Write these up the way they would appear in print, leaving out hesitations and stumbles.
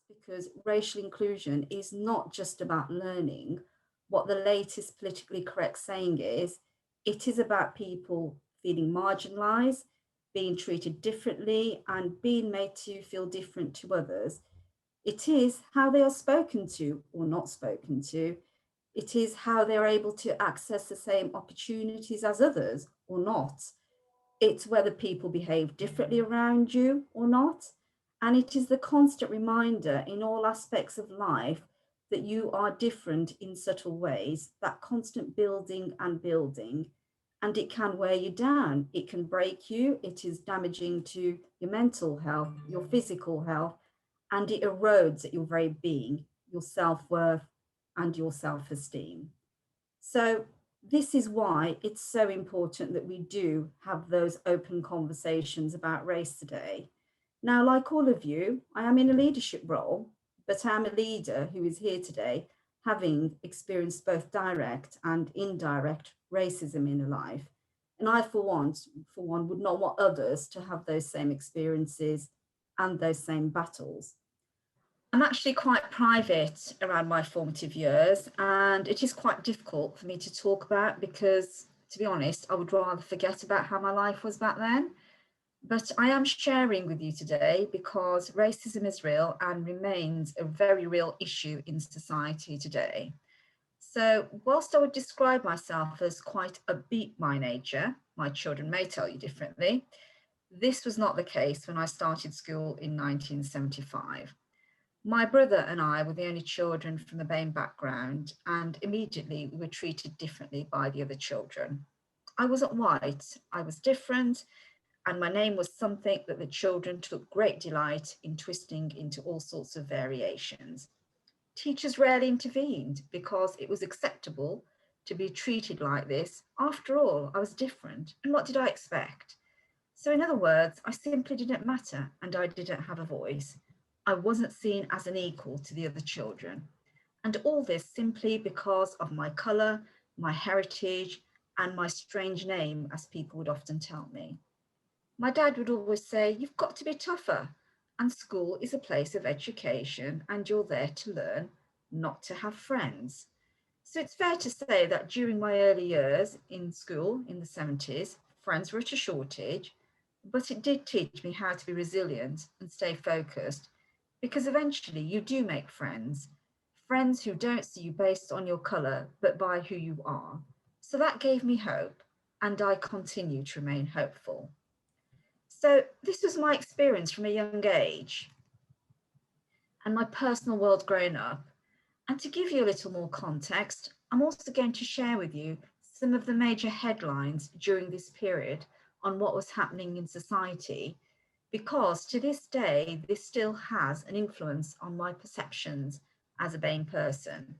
because racial inclusion is not just about learning what the latest politically correct saying is. It is about people feeling marginalized, being treated differently, and being made to feel different to others. It is how they are spoken to or not spoken to. It is how they're able to access the same opportunities as others or not. It's whether people behave differently around you or not. And it is the constant reminder in all aspects of life that you are different in subtle ways, that constant building and building. And it can wear you down, it can break you, it is damaging to your mental health, your physical health, and it erodes at your very being, your self worth, and your self esteem. So, this is why it's so important that we do have those open conversations about race today. Now, like all of you, I am in a leadership role, but I am a leader who is here today having experienced both direct and indirect racism in a life. And I, for one, would not want others to have those same experiences and those same battles. I'm actually quite private around my formative years, and it is quite difficult for me to talk about because, to be honest, I would rather forget about how my life was back then. But I am sharing with you today because racism is real and remains a very real issue in society today. So, whilst I would describe myself as quite upbeat by nature, my children may tell you differently, this was not the case when I started school in 1975. My brother and I were the only children from a BAME background, and immediately we were treated differently by the other children. I wasn't white, I was different, and my name was something that the children took great delight in twisting into all sorts of variations. Teachers rarely intervened because it was acceptable to be treated like this. After all, I was different, and what did I expect? So, in other words, I simply didn't matter and I didn't have a voice. I wasn't seen as an equal to the other children. And all this simply because of my colour, my heritage, and my strange name, as people would often tell me. My dad would always say, "You've got to be tougher. And school is a place of education, and you're there to learn, not to have friends." So it's fair to say that during my early years in school in the 70s, friends were at a shortage, but it did teach me how to be resilient and stay focused because eventually you do make friends, friends who don't see you based on your colour, but by who you are. So that gave me hope, and I continue to remain hopeful. So this was my experience from a young age and my personal world growing up. And to give you a little more context, I'm also going to share with you some of the major headlines during this period on what was happening in society, because to this day, this still has an influence on my perceptions as a BAME person.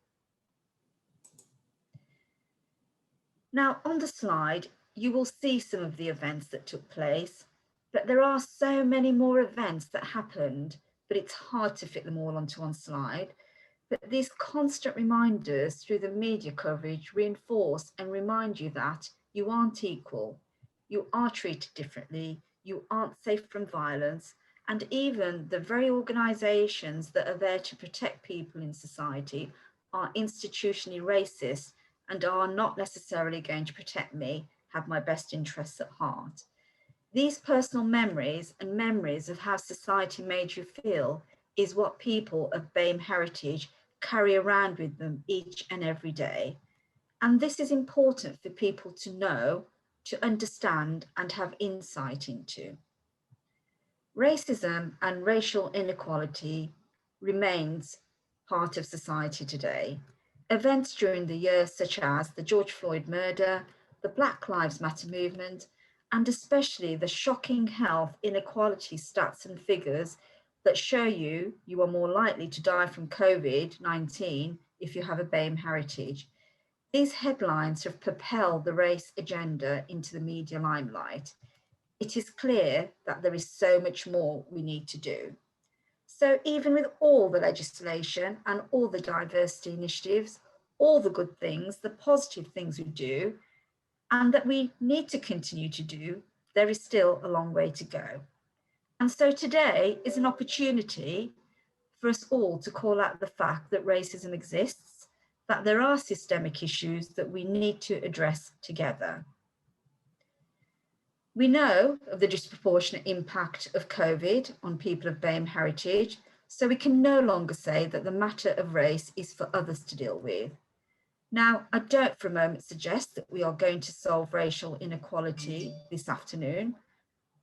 Now, on the slide, you will see some of the events that took place, but there are so many more events that happened, but it's hard to fit them all onto one slide. But these constant reminders through the media coverage reinforce and remind you that you aren't equal, you are treated differently, you aren't safe from violence, and even the very organisations that are there to protect people in society are institutionally racist and are not necessarily going to protect me, have my best interests at heart. These personal memories and memories of how society made you feel is what people of BAME heritage carry around with them each and every day. And this is important for people to know, to understand, and have insight into. Racism and racial inequality remains part of society today. Events during the year such as the George Floyd murder, the Black Lives Matter movement, and especially the shocking health inequality stats and figures that show you are more likely to die from COVID-19 if you have a BAME heritage. These headlines have propelled the race agenda into the media limelight. It is clear that there is so much more we need to do. So even with all the legislation and all the diversity initiatives, all the good things, the positive things we do, and that we need to continue to do, there is still a long way to go. And so today is an opportunity for us all to call out the fact that racism exists, that there are systemic issues that we need to address together. We know of the disproportionate impact of COVID on people of BAME heritage, so we can no longer say that the matter of race is for others to deal with. Now, I don't for a moment suggest that we are going to solve racial inequality this afternoon,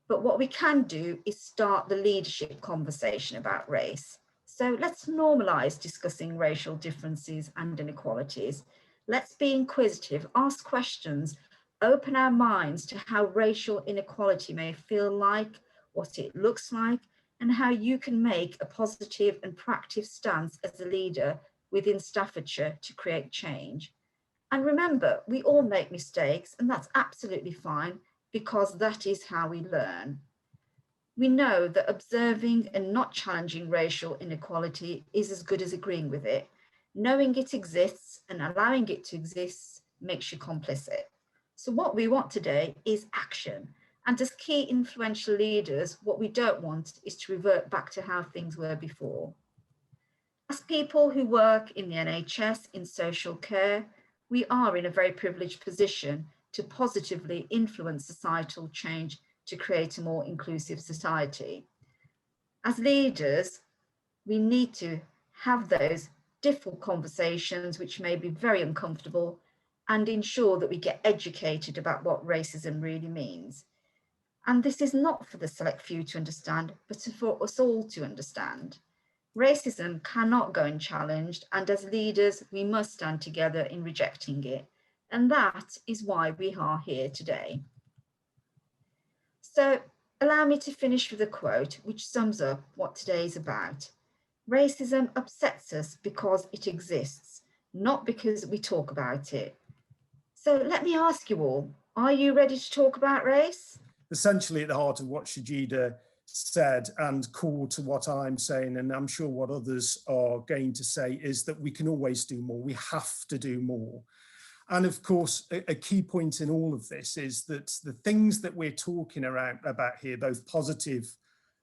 but what we can do is start the leadership conversation about race. So let's normalise discussing racial differences and inequalities. Let's be inquisitive, ask questions, open our minds to how racial inequality may feel like, what it looks like, and how you can make a positive and proactive stance as a leader within Staffordshire to create change. And remember, we all make mistakes, and that's absolutely fine, because that is how we learn. We know that observing and not challenging racial inequality is as good as agreeing with it. Knowing it exists and allowing it to exist makes you complicit. So what we want today is action. And as key influential leaders, what we don't want is to revert back to how things were before. As people who work in the NHS in social care, we are in a very privileged position to positively influence societal change to create a more inclusive society. As leaders, we need to have those difficult conversations which may be very uncomfortable and ensure that we get educated about what racism really means. And this is not for the select few to understand, but for us all to understand. Racism cannot go unchallenged, and as leaders, we must stand together in rejecting it. And that is why we are here today. So allow me to finish with a quote which sums up what today is about. Racism upsets us because it exists, not because we talk about it. So let me ask you all, are you ready to talk about race? Essentially at the heart of what Shajida said and core to what I'm saying, and I'm sure what others are going to say, is that we can always do more. We have to do more. And of course, a key point in all of this is that the things that we're talking about here, both positive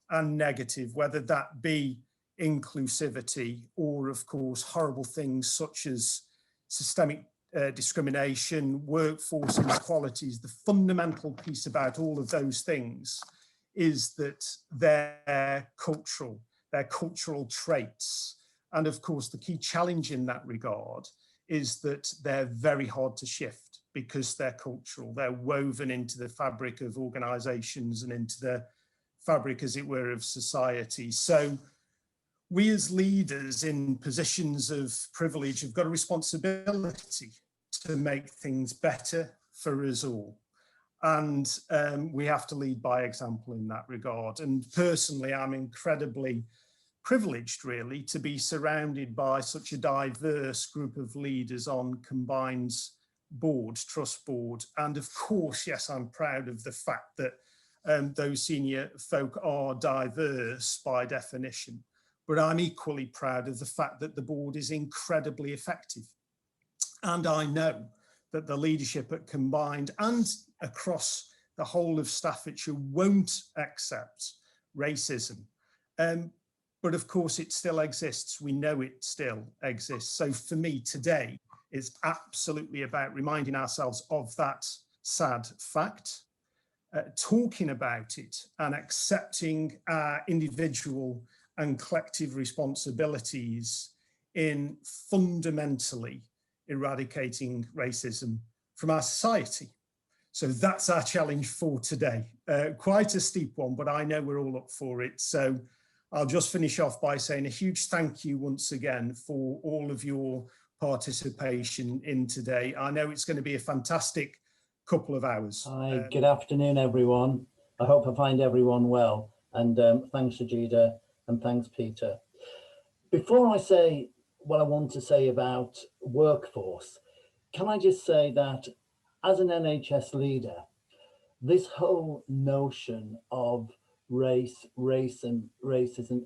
and negative, whether that be inclusivity or, of course, horrible things such as systemic discrimination, workforce inequalities, the fundamental piece about all of those things is that they're cultural traits. And of course, the key challenge in that regard is that they're very hard to shift because they're cultural. They're woven into the fabric of organizations and into the fabric, as it were, of society. So we as leaders in positions of privilege have got a responsibility to make things better for us all. And we have to lead by example in that regard. And personally, I'm incredibly privileged, really, to be surrounded by such a diverse group of leaders on Combine's board, trust board. And of course, yes, I'm proud of the fact that those senior folk are diverse by definition. But I'm equally proud of the fact that the board is incredibly effective. And I know that the leadership at Combined and across the whole of Staffordshire won't accept racism. But of course, it still exists. We know it still exists. So for me today, it's absolutely about reminding ourselves of that sad fact, talking about it and accepting our individual and collective responsibilities in fundamentally eradicating racism from our society. So that's our challenge for today. Quite a steep one, but I know we're all up for it. So I'll just finish off by saying a huge thank you once again for all of your participation in today. I know it's going to be a fantastic couple of hours. Hi, good afternoon, everyone. I hope I find everyone well. And thanks, Sajida, and thanks, Peter. Before I say what I want to say about workforce, can I just say that as an NHS leader, this whole notion of racism,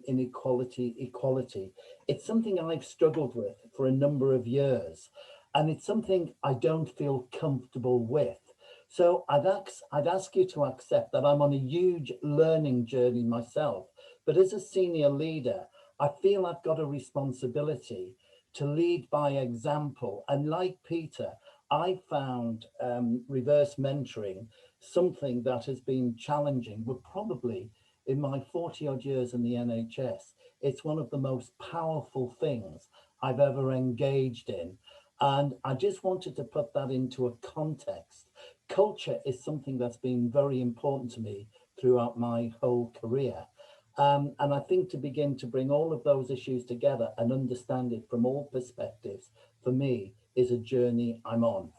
inequality, equality, it's something I've struggled with for a number of years. And it's something I don't feel comfortable with. So I'd ask you to accept that I'm on a huge learning journey myself. But as a senior leader, I feel I've got a responsibility to lead by example. And like Peter, I found reverse mentoring something that has been challenging, but probably in my 40 odd years in the NHS, it's one of the most powerful things I've ever engaged in. And I just wanted to put that into a context. Culture is something that's been very important to me throughout my whole career. And I think to begin to bring all of those issues together and understand it from all perspectives, for me, is a journey I'm on.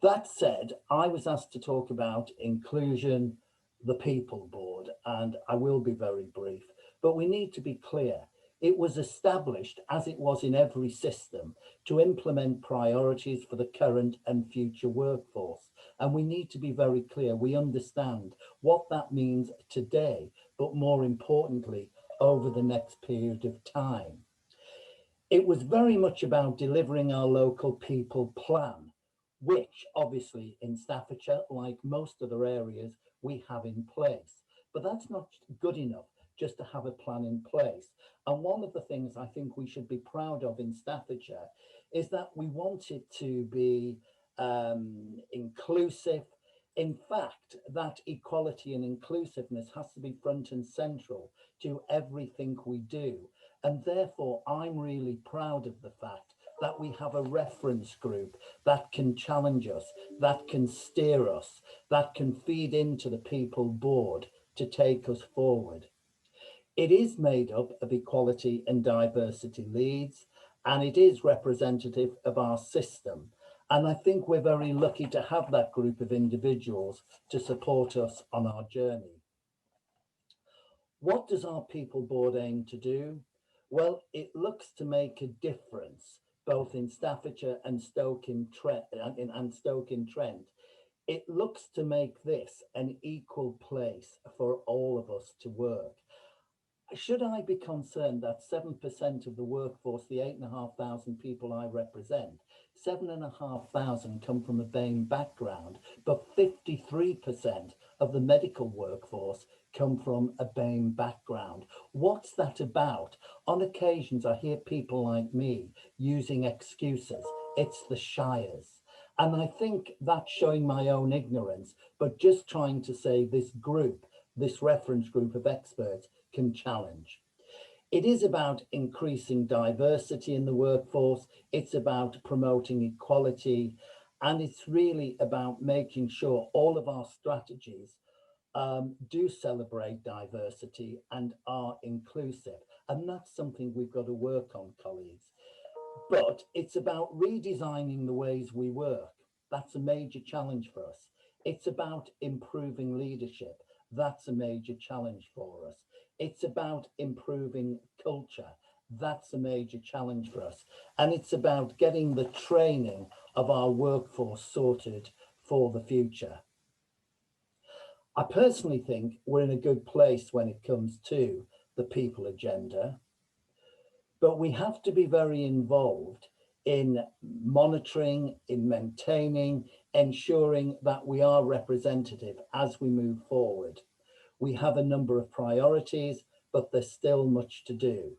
That said, I was asked to talk about inclusion, the people board, and I will be very brief, but we need to be clear. It was established, as it was in every system, to implement priorities for the current and future workforce. And we need to be very clear. We understand what that means today, but more importantly, over the next period of time. It was very much about delivering our local people plan, which obviously in Staffordshire, like most other areas, we have in place. But that's not good enough just to have a plan in place. And one of the things I think we should be proud of in Staffordshire is that we want it to be inclusive. In fact, that equality and inclusiveness has to be front and central to everything we do. And therefore, I'm really proud of the fact that we have a reference group that can challenge us, that can steer us, that can feed into the people board to take us forward. It is made up of equality and diversity leads, and it is representative of our system. And I think we're very lucky to have that group of individuals to support us on our journey. What does our people board aim to do? Well, it looks to make a difference both in Staffordshire and Stoke-in-Trent. It looks to make this an equal place for all of us to work. Should I be concerned that 7% of the workforce, the 8,500 people I represent, 7,500 come from a BAME background, but 53% of the medical workforce come from a BAME background? What's that about? On occasions, I hear people like me using excuses. It's the shires. And I think that's showing my own ignorance, but just trying to say this group, this reference group of experts, can challenge. It is about increasing diversity in the workforce. It's about promoting equality. And it's really about making sure all of our strategies do celebrate diversity and are inclusive. And that's something we've got to work on, colleagues. But it's about redesigning the ways we work. That's a major challenge for us. It's about improving leadership. That's a major challenge for us. It's about improving culture. That's a major challenge for us. And it's about getting the training of our workforce sorted for the future. I personally think we're in a good place when it comes to the people agenda, but we have to be very involved in monitoring, in maintaining, ensuring that we are representative as we move forward. We have a number of priorities, but there's still much to do.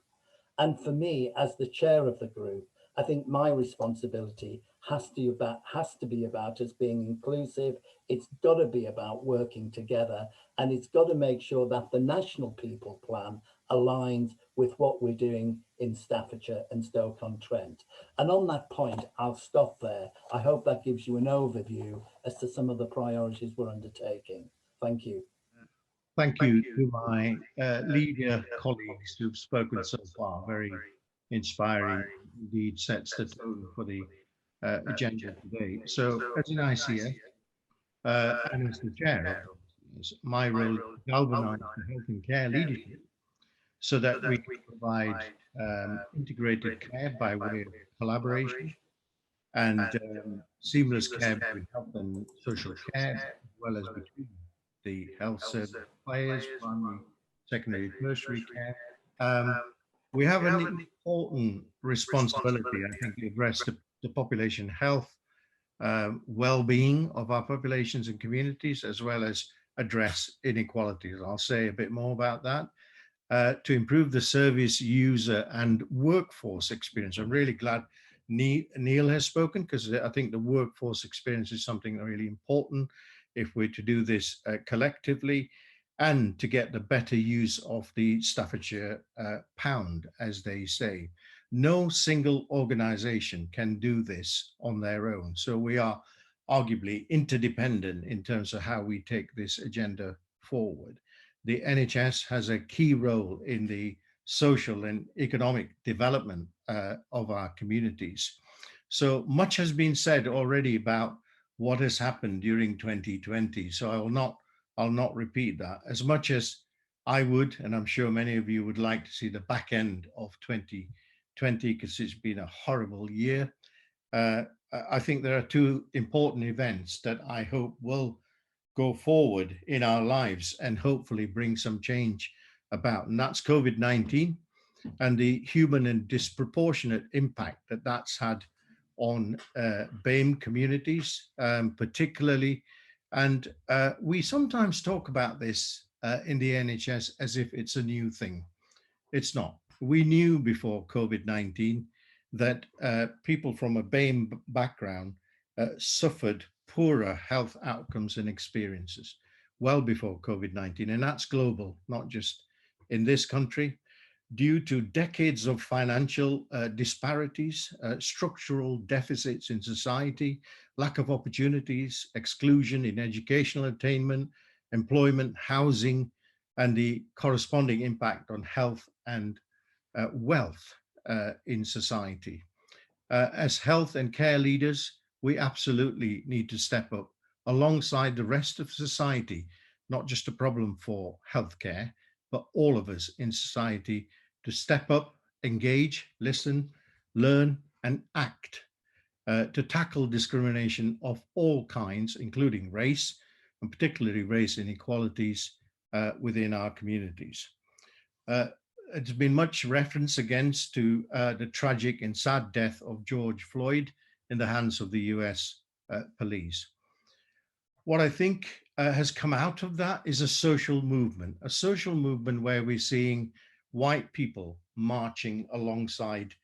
And for me, as the chair of the group, I think my responsibility has to be about us being inclusive. It's got to be about working together, and it's got to make sure that the national people plan aligns with what we're doing in Staffordshire and Stoke-on-Trent. And on that point, I'll stop there. I hope that gives you an overview as to some of the priorities we're undertaking. Thank you. Thank you to my leader colleagues who've spoken so far. Very inspiring, indeed sets the tone for the agenda today. So as an ICF and as the chair of this, my role is to galvanize the health and care leadership so that we can provide integrated care by way of collaboration and seamless care between health and social care, as well as between the health service players, primary, secondary, tertiary care. We have an important responsibility, I think, to address the population health, well-being of our populations and communities, as well as address inequalities. I'll say a bit more about that. to improve the service user and workforce experience. I'm really glad Neil has spoken, because I think the workforce experience is something really important if we're to do this collectively, and to get the better use of the Staffordshire pound, as they say. No single organization can do this on their own. So we are arguably interdependent in terms of how we take this agenda forward. The NHS has a key role in the social and economic development of our communities. So much has been said already about what has happened during 2020. So I'll not repeat that. As much as I would, and I'm sure many of you would like to see the back end of 2020, because it's been a horrible year. I think there are two important events that I hope will go forward in our lives and hopefully bring some change about. And that's COVID-19 and the human and disproportionate impact that that's had on BAME communities, particularly. And we sometimes talk about this in the NHS as if it's a new thing. It's not. We knew before COVID-19 that people from a BAME background suffered poorer health outcomes and experiences well before COVID-19. And that's global, not just in this country, due to decades of financial disparities, structural deficits in society, lack of opportunities, exclusion in educational attainment, employment, housing, and the corresponding impact on health and wealth in society. As health and care leaders, we absolutely need to step up alongside the rest of society, not just a problem for healthcare, but all of us in society to step up, engage, listen, learn, and act to tackle discrimination of all kinds, including race, and particularly race inequalities within our communities. It's been much reference against to the tragic and sad death of George Floyd in the hands of the US police. What I think has come out of that is a social movement where we're seeing white people marching alongside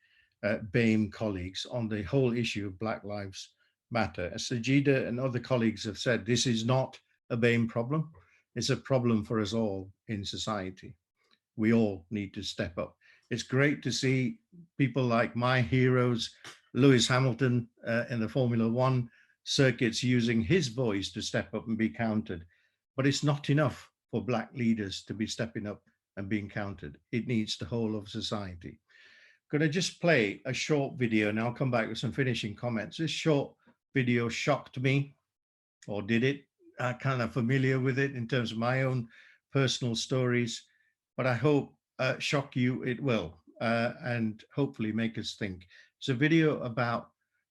BAME colleagues on the whole issue of Black Lives Matter. As Sajida and other colleagues have said, this is not a BAME problem. It's a problem for us all in society. We all need to step up. It's great to see people like my heroes, Lewis Hamilton in the Formula One circuits, using his voice to step up and be counted. But it's not enough for Black leaders to be stepping up and being counted. It needs the whole of society. I'm going to just play a short video and I'll come back with some finishing comments. This short video shocked me, or did it? I'm kind of familiar with it in terms of my own personal stories, but I hope shock you it will, and hopefully make us think. It's a video about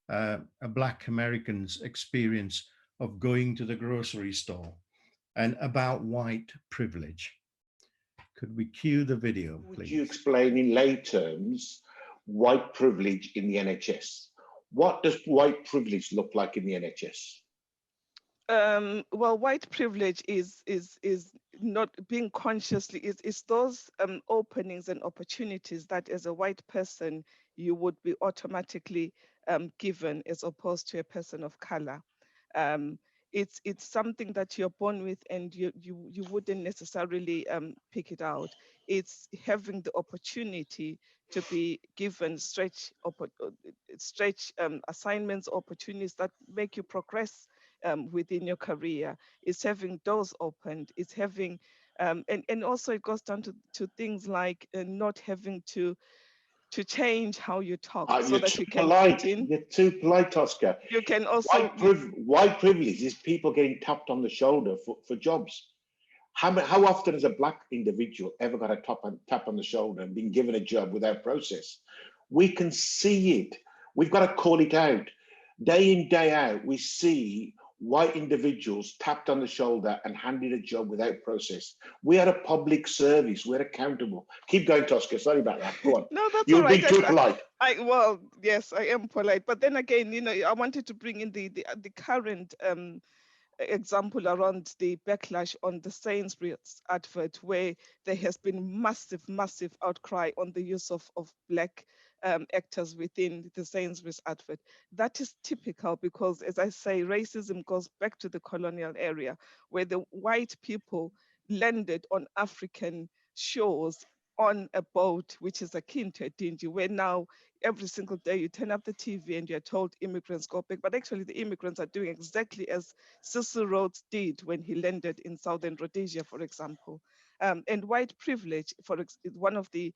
a Black American's experience of going to the grocery store and about white privilege. Could we cue the video, please? Would you explain in lay terms white privilege in the NHS? What does white privilege look like in the NHS? Well, white privilege is not being consciously, is those openings and opportunities that as a white person you would be automatically given as opposed to a person of color. It's something that you're born with and you wouldn't necessarily pick it out. It's having the opportunity to be given stretch assignments, opportunities that make you progress within your career. It's having doors opened. It's having, and also it goes down to things like not having to change how you talk so that you can fit in. You're too polite, Oscar. You can also white privilege is people getting tapped on the shoulder for jobs. How often has a Black individual ever got a tap on the shoulder and been given a job without process? We can see it. We've got to call it out. Day in, day out, we see white individuals tapped on the shoulder and handed a job without process. We are a public service. We're accountable. Keep going, Tosca. Sorry about that. Go on. No, that's You're all right. being too polite. Well, yes, I am polite. But then again, I wanted to bring in the current example around the backlash on the Sainsbury's advert, where there has been massive outcry on the use of Black actors within the Sainsbury's advert. That is typical because, as I say, racism goes back to the colonial area, where the white people landed on African shores on a boat, which is akin to a dinghy, where now every single day you turn up the TV and you're told immigrants go back. But actually the immigrants are doing exactly as Cecil Rhodes did when he landed in Southern Rhodesia, for example. And white privilege, one of the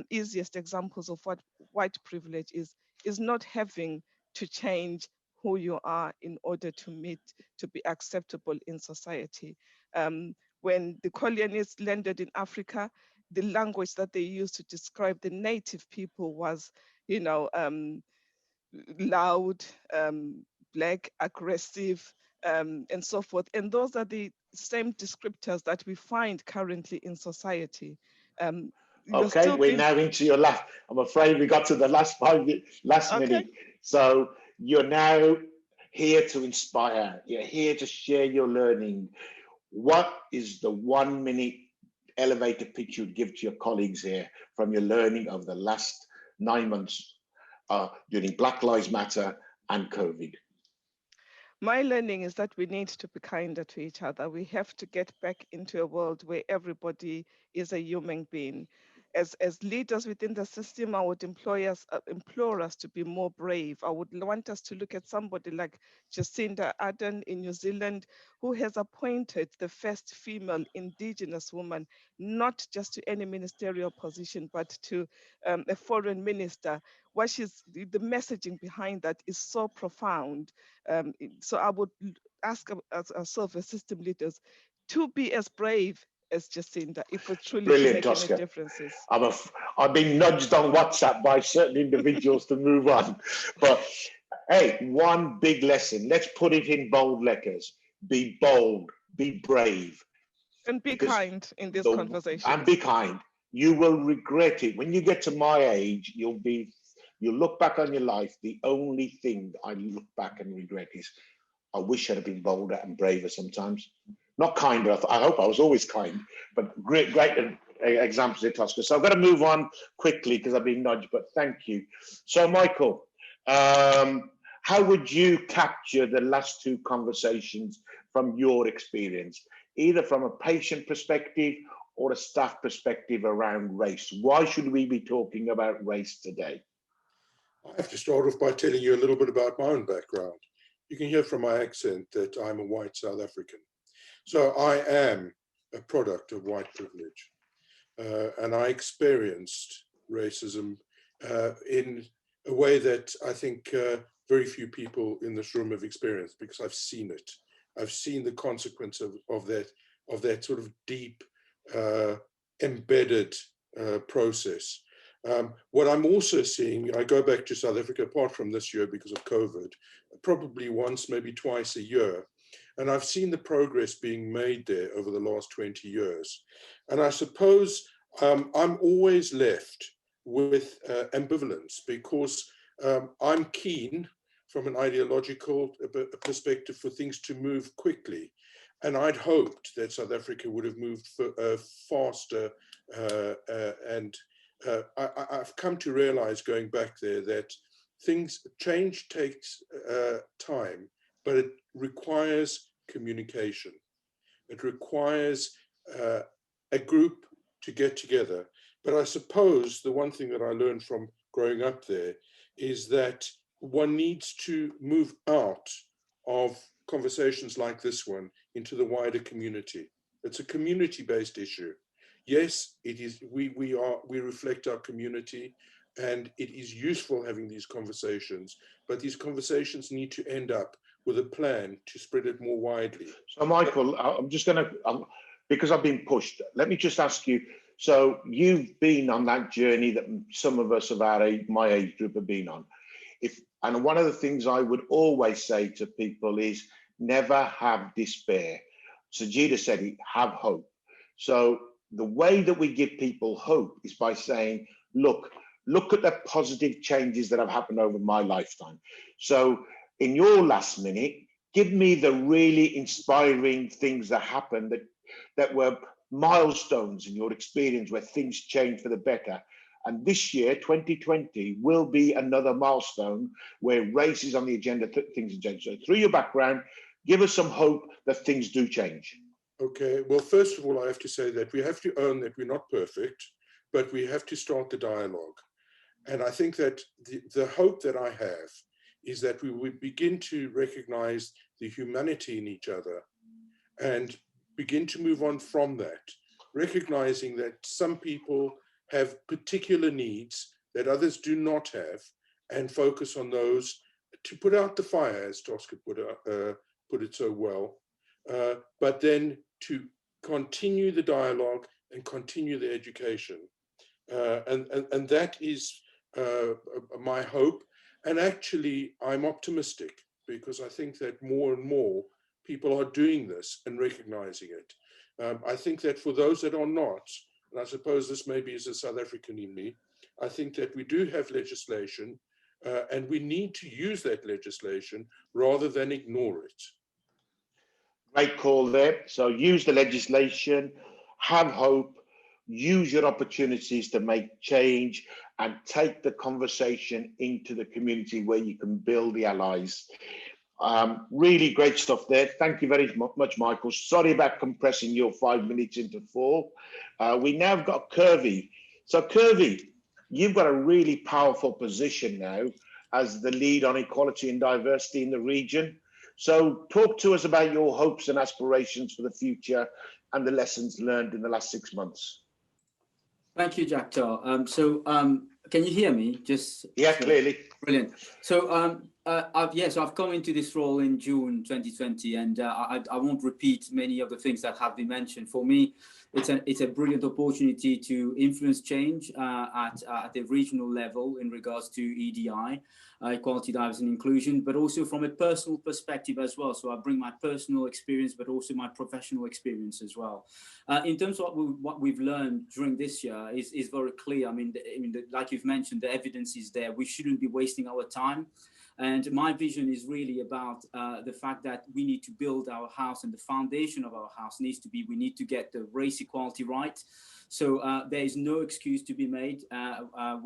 easiest examples of what white privilege is not having to change who you are in order to be acceptable in society. When the colonists landed in Africa, the language that they used to describe the native people was, loud, Black, aggressive, and so forth. And those are the same descriptors that we find currently in society. Okay, we're now into your last. I'm afraid we got to the last minute. So you're now here to inspire. You're here to share your learning. What is the 1 minute elevator pitch you'd give to your colleagues here from your learning over the last 9 months during Black Lives Matter and COVID? My learning is that we need to be kinder to each other. We have to get back into a world where everybody is a human being. As leaders within the system, I would implore us to be more brave. I would want us to look at somebody like Jacinda Ardern in New Zealand, who has appointed the first female Indigenous woman, not just to any ministerial position, but to a foreign minister. The messaging behind that is so profound. So I would ask ourselves as system leaders to be as brave as Jacinda, if we're truly Brilliant, making Oscar. a differences. I've been nudged on WhatsApp by certain individuals to move on. But hey, one big lesson. Let's put it in bold letters. Be bold, be brave. And be kind in this conversation. And be kind. You will regret it. When you get to my age, you'll look back on your life. The only thing I look back and regret is I wish I'd have been bolder and braver sometimes. Not kinder. I hope I was always kind, but great examples at Tosca. So I've got to move on quickly because I've been nudged, but thank you. So Michael, how would you capture the last two conversations from your experience, either from a patient perspective or a staff perspective around race? Why should we be talking about race today? I have to start off by telling you a little bit about my own background. You can hear from my accent that I'm a white South African. So I am a product of white privilege. And I experienced racism in a way that I think very few people in this room have experienced, because I've seen it. I've seen the consequence of that sort of deep, embedded process. What I'm also seeing, I go back to South Africa, apart from this year because of COVID, probably once, maybe twice a year. And I've seen the progress being made there over the last 20 years. And I suppose I'm always left with ambivalence, because I'm keen from an ideological perspective for things to move quickly. And I'd hoped that South Africa would have moved faster. I've come to realize, going back there, that change takes time, but it requires communication. It requires a group to get together. But I suppose the one thing that I learned from growing up there is that one needs to move out of conversations like this one into the wider community. It's a community-based issue. Yes, it is. We reflect our community, and it is useful having these conversations, but these conversations need to end up with a plan to spread it more widely. So Michael, I'm just going to, because I've been pushed, let me just ask you, so you've been on that journey that some of us of my age group have been on. And one of the things I would always say to people is never have despair. Sajida said it, have hope. So the way that we give people hope is by saying, look at the positive changes that have happened over my lifetime. So in your last minute, Give me the really inspiring things that happened that were milestones in your experience where things changed for the better. And this year, 2020, will be another milestone where race is on the agenda, things change. So through your background, give us some hope that things do change. Okay, well, first of all, I have to say that we have to own that we're not perfect, but we have to start the dialogue. And I think that the hope that I have is that we would begin to recognize the humanity in each other and begin to move on from that, recognizing that some people have particular needs that others do not have, and focus on those to put out the fire, as Tosca put it so well, but then to continue the dialogue and continue the education. And that is my hope. And actually, I'm optimistic because I think that more and more people are doing this and recognizing it. I think that for those that are not, and I suppose this maybe is a South African in me, I think that we do have legislation and we need to use that legislation rather than ignore it. Great call there. So use the legislation, have hope, use your opportunities to make change, and take the conversation into the community where you can build the allies. Really great stuff there. Thank you very much, Michael. Sorry about compressing your 5 minutes into 4. We now got Kirby. So Kirby, you've got a really powerful position now as the lead on equality and diversity in the region. So talk to us about your hopes and aspirations for the future and the lessons learned in the last 6 months. Thank you, Jack Tar. Can you hear me? Yeah, clearly. Brilliant. So I've come into this role in June 2020, and I won't repeat many of the things that have been mentioned. For me, it's a brilliant opportunity to influence change at the regional level in regards to EDI, equality, diversity and inclusion, but also from a personal perspective as well. So I bring my personal experience, but also my professional experience as well. In terms of what we've learned during this year is very clear. I mean, like you've mentioned, the evidence is there. We shouldn't be wasting our time. And my vision is really about the fact that we need to build our house, and the foundation of our house needs to be, we need to get the race equality right. So there is no excuse to be made. I've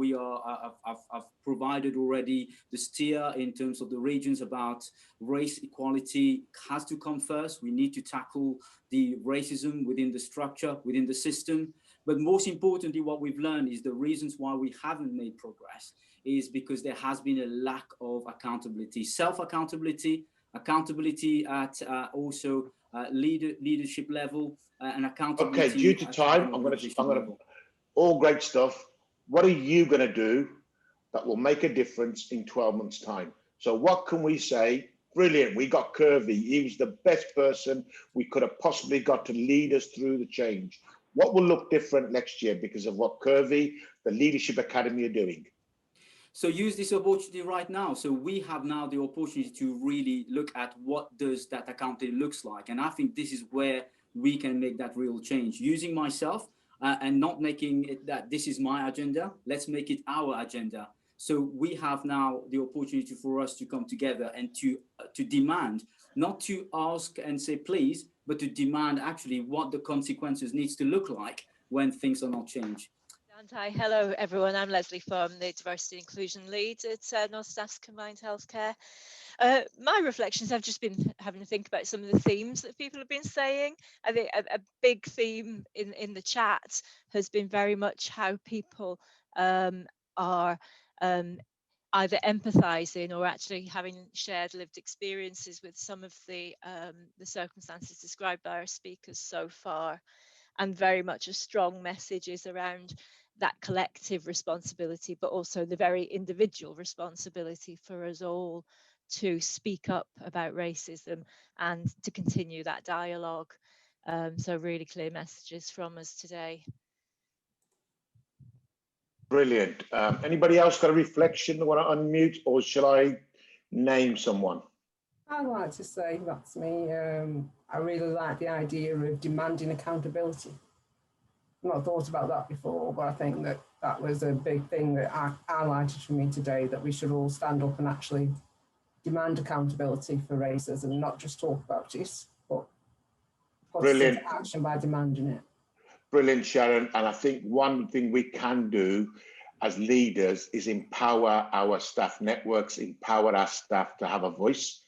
provided already the steer in terms of the regions about race equality has to come first. We need to tackle the racism within the structure, within the system. But most importantly, what we've learned is the reasons why we haven't made progress is because there has been a lack of accountability, self-accountability, accountability at also leadership level, and accountability. Okay, due to time, I'm going to, all great stuff. What are you going to do that will make a difference in 12 months' time? So what can we say? Brilliant, we got Kirby. He was the best person we could have possibly got to lead us through the change. What will look different next year because of what Kirby, the Leadership Academy, are doing? So use this opportunity right now. So we have now the opportunity to really look at what does that accountability looks like. And I think this is where we can make that real change. Using myself and not making it that this is my agenda, let's make it our agenda. So we have now the opportunity for us to come together and to demand, not to ask and say please, but to demand actually what the consequences needs to look like when things are not changed. Hi, hello everyone. I'm Leslie from the Diversity and Inclusion Lead at North Staffs Combined Healthcare. My reflections, I've just been having to think about some of the themes that people have been saying. I think a big theme in the chat has been very much how people are either empathizing or actually having shared lived experiences with some of the circumstances described by our speakers so far. And very much a strong message is around that collective responsibility, but also the very individual responsibility for us all to speak up about racism and to continue that dialogue. So really clear messages from us today. Brilliant. Anybody else got a reflection they want to unmute, or shall I name someone? I'd like to say that's me. I really like the idea of demanding accountability. I've not thought about that before, but I think that was a big thing that I highlighted for me today, that we should all stand up and actually demand accountability for racism, not just talk about it, but put it Brilliant. into action by demanding it. Brilliant, Sharon. And I think one thing we can do as leaders is empower our staff networks, empower our staff to have a voice,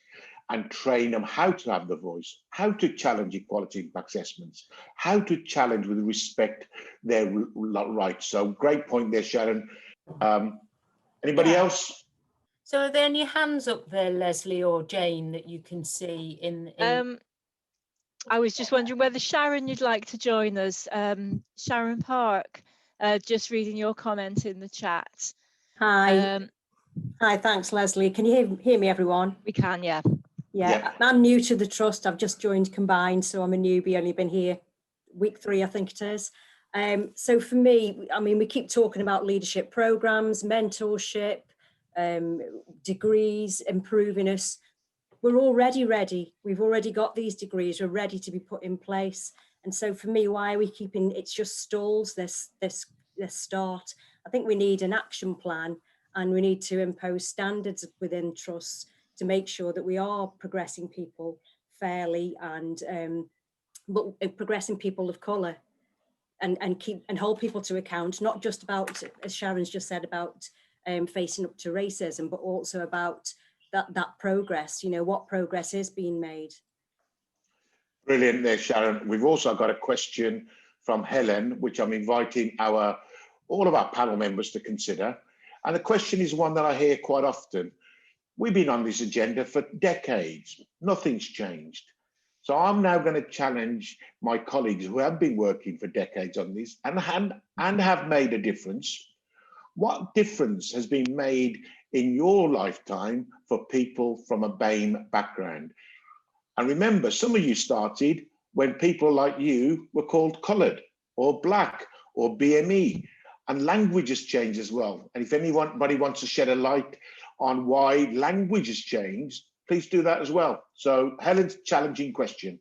and train them how to have the voice, how to challenge equality impact assessments, how to challenge with respect their rights. So great point there, Sharon. Anybody else? So are there any hands up there, Leslie or Jane, that you can see in I was just wondering whether Sharon, you'd like to join us. Sharon Park, just reading your comment in the chat. Hi. Hi, thanks, Leslie. Can you hear me, everyone? We can, yeah. Yeah, I'm new to the trust. I've just joined Combined, so I'm a newbie, only been here week 3, I think it is. So for me, I mean, we keep talking about leadership programs, mentorship, degrees, improving us. We're already ready. We've already got these degrees. We're ready to be put in place. And so for me, why are we keeping, it's just stalls, this start. I think we need an action plan, and we need to impose standards within trusts to make sure that we are progressing people fairly and but progressing people of colour and hold people to account, not just about, as Sharon's just said, about facing up to racism, but also about that progress, you know, what progress is being made. Brilliant there, Sharon. We've also got a question from Helen, which I'm inviting all of our panel members to consider. And the question is one that I hear quite often. We've been on this agenda for decades. Nothing's changed. So I'm now going to challenge my colleagues who have been working for decades on this and have made a difference. What difference has been made in your lifetime for people from a BAME background? And remember, some of you started when people like you were called coloured or black or BME, and language has changed as well. And if anybody wants to shed a light on why language has changed, please do that as well. So Helen's challenging question.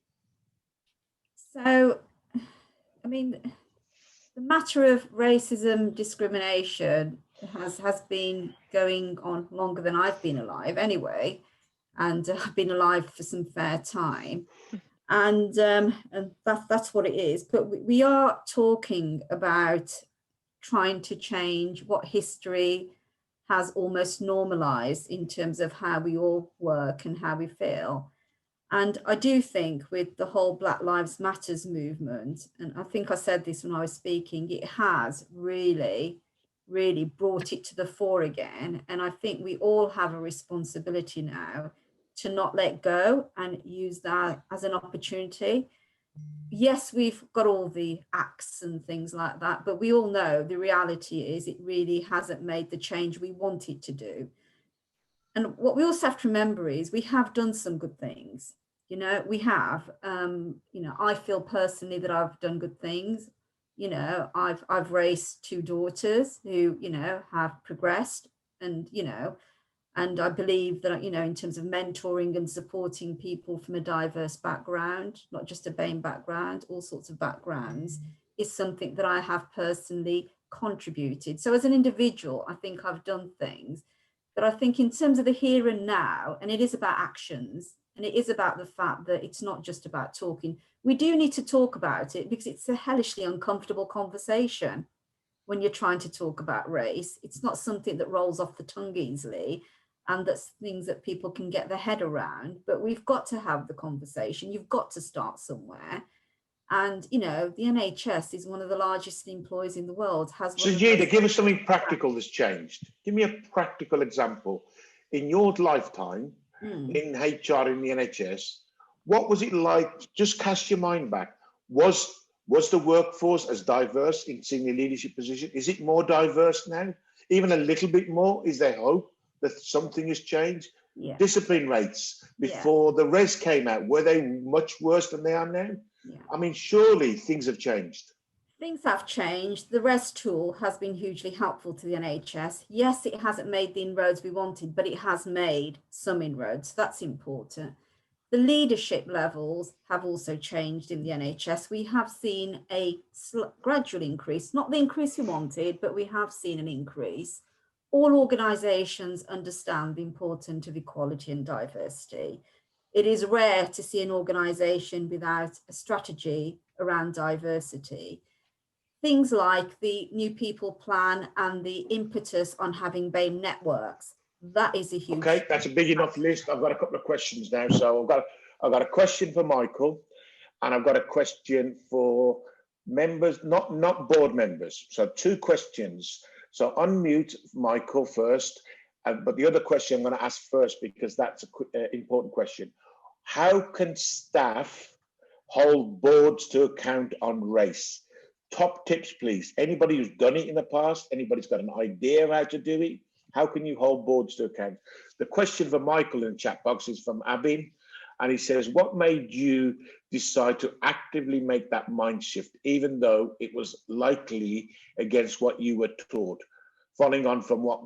So, I mean, the matter of racism, discrimination has been going on longer than I've been alive anyway, and I've been alive for some fair time. And that's what it is. But we are talking about trying to change what history has almost normalized in terms of how we all work and how we feel. And I do think with the whole Black Lives Matters movement, and I think I said this when I was speaking, it has really brought it to the fore again. And I think we all have a responsibility now to not let go and use that as an opportunity. Yes, we've got all the acts and things like that, but we all know the reality is it really hasn't made the change we want it to do. And what we also have to remember is we have done some good things. You know, we have, you know, I feel personally that I've done good things. You know, I've raised 2 daughters who, you know, have progressed, and, you know, and I believe that, you know, in terms of mentoring and supporting people from a diverse background, not just a BAME background, all sorts of backgrounds, is something that I have personally contributed. So as an individual, I think I've done things. But I think in terms of the here and now, and it is about actions, and it is about the fact that it's not just about talking. We do need to talk about it because it's a hellishly uncomfortable conversation when you're trying to talk about race. It's not something that rolls off the tongue easily, and that's things that people can get their head around. But we've got to have the conversation. You've got to start somewhere. And, you know, the NHS is one of the largest employers in the world. So Jada, give us something practical that's changed. Give me a practical example. In your lifetime, in HR, in the NHS, what was it like? Just cast your mind back. Was the workforce as diverse in senior leadership position? Is it more diverse now? Even a little bit more? Is there hope that something has changed? Yeah. Discipline rates before the res came out, were they much worse than they are now? Yeah. I mean, surely things have changed. Things have changed. The RES tool has been hugely helpful to the NHS. Yes, it hasn't made the inroads we wanted, but it has made some inroads. That's important. The leadership levels have also changed in the NHS. We have seen a gradual increase, not the increase we wanted, but we have seen an increase all organisations understand the importance of equality and diversity. It is rare to see an organisation without a strategy around diversity. Things like the New People Plan and the impetus on having BAME networks, that is a huge... Okay, that's a big enough list. I've got a couple of questions now. So I've got a question for Michael, and I've got a question for members, not board members. So 2 questions. So unmute Michael first, but the other question I'm going to ask first because that's an important question. How can staff hold boards to account on race? Top tips, please. Anybody who's done it in the past, anybody's got an idea of how to do it? How can you hold boards to account? The question for Michael in the chat box is from Abin, and he says, what made you decide to actively make that mind shift, even though it was likely against what you were taught, following on from what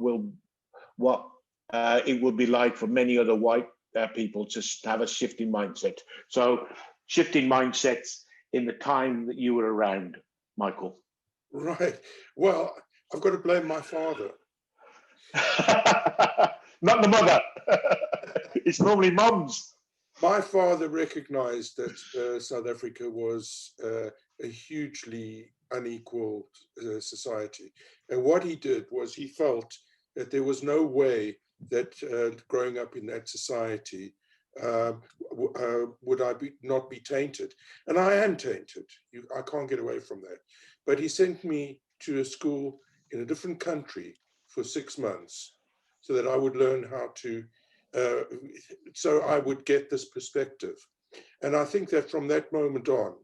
it would be like for many other white people to have a shifting mindset? So shifting mindsets in the time that you were around, Michael. Right. Well, I've got to blame my father. Not the mother. It's normally mums. My father recognized that South Africa was a hugely unequal society. And what he did was he felt that there was no way that growing up in that society would I not be tainted. And I am tainted. I can't get away from that. But he sent me to a school in a different country for 6 months so that I would learn how to, so I would get this perspective. And I think that from that moment on,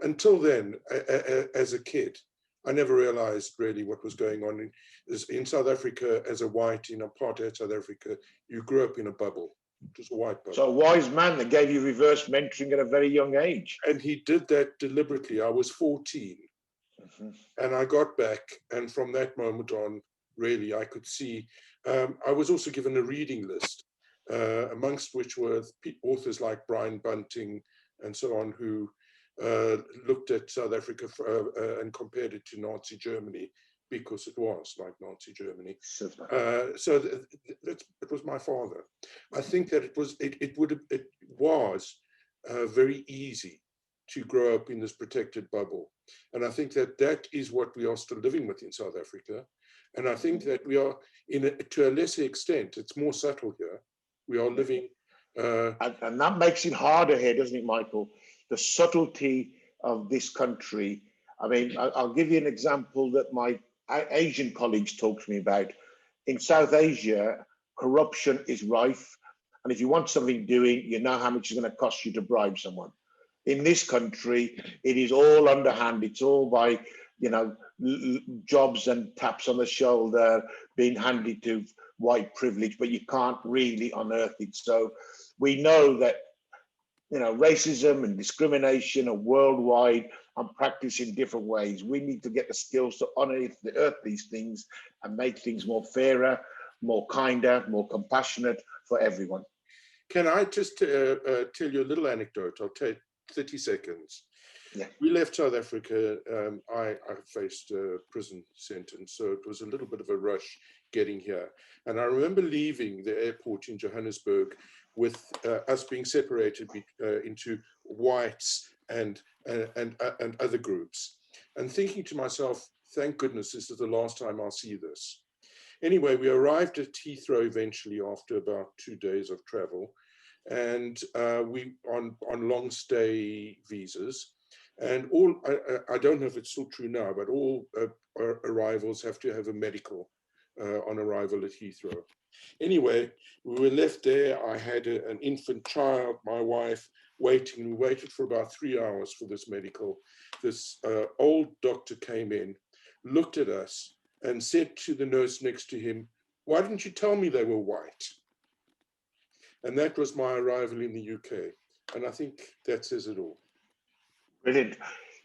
until then, as a kid, I never realized really what was going on in South Africa. As a white in apartheid South Africa, you grew up in a bubble. It was a white bubble. So a wise man that gave you reverse mentoring at a very young age. And he did that deliberately. I was 14. And I got back, and from that moment on, really, I could see. I was also given a reading list, amongst which were authors like Brian Bunting and so on, who looked at South Africa and compared it to Nazi Germany, because it was like Nazi Germany. So it was my father. I think that it was very easy to grow up in this protected bubble. And I think that that is what we are still living with in South Africa. And I think that we are, to a lesser extent, it's more subtle here. We are living... and that makes it harder here, doesn't it, Michael? The subtlety of this country. I mean, I'll give you an example that my Asian colleagues talk to me about. In South Asia, corruption is rife. And if you want something doing, you know how much it's going to cost you to bribe someone. In this country, it is all underhand. It's all by, jobs and taps on the shoulder being handed to white privilege, but you can't really unearth it. So we know that, racism and discrimination are worldwide and practiced in different ways. We need to get the skills to unearth these things and make things more fairer, more kinder, more compassionate for everyone. Can I just tell you a little anecdote? I'll take 30 seconds. Yeah. We left South Africa. I faced a prison sentence, so it was a little bit of a rush getting here. And I remember leaving the airport in Johannesburg with us being separated into whites and other groups, and thinking to myself, thank goodness this is the last time I'll see this. Anyway, we arrived at Heathrow eventually after about 2 days of travel, and we on long stay visas. And all, I don't know if it's still true now, but all arrivals have to have a medical on arrival at Heathrow. Anyway, we were left there. I had an infant child, my wife, waiting. We waited for about 3 hours for this medical. This old doctor came in, looked at us, and said to the nurse next to him, "Why didn't you tell me they were white?" And that was my arrival in the UK. And I think that says it all. Brilliant.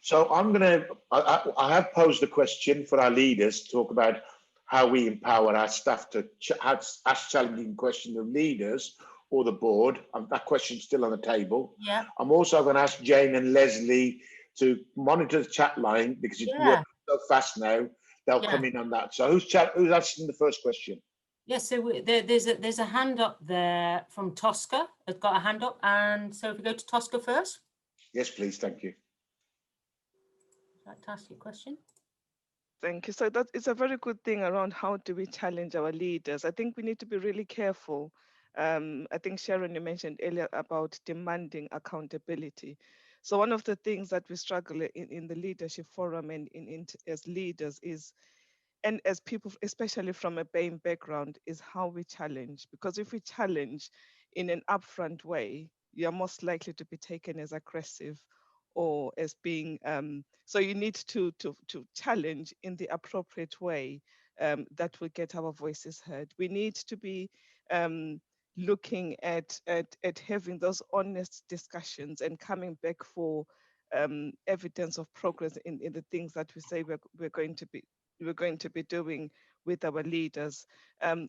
So I have posed a question for our leaders to talk about how we empower our staff to ask challenging questions of leaders or the board. That question's still on the table. Yeah. I'm also going to ask Jane and Leslie to monitor the chat line, because it's working so fast now they'll come in on that. So who's asking the first question? Yes, so there's a hand up there from Tosca. Has got a hand up, and so if we go to Tosca first. Yes, please. Thank you. Would you like to ask your question? Thank you. So that is a very good thing around how do we challenge our leaders. I think we need to be really careful. I think Sharon, you mentioned earlier about demanding accountability. So one of the things that we struggle in the leadership forum and as leaders is, and as people, especially from a BAME background, is how we challenge. Because if we challenge in an upfront way, you're most likely to be taken as aggressive or as being, so you need to challenge in the appropriate way that will get our voices heard. We need to be looking at having those honest discussions and coming back for evidence of progress in the things that we say we're going to be doing with our leaders.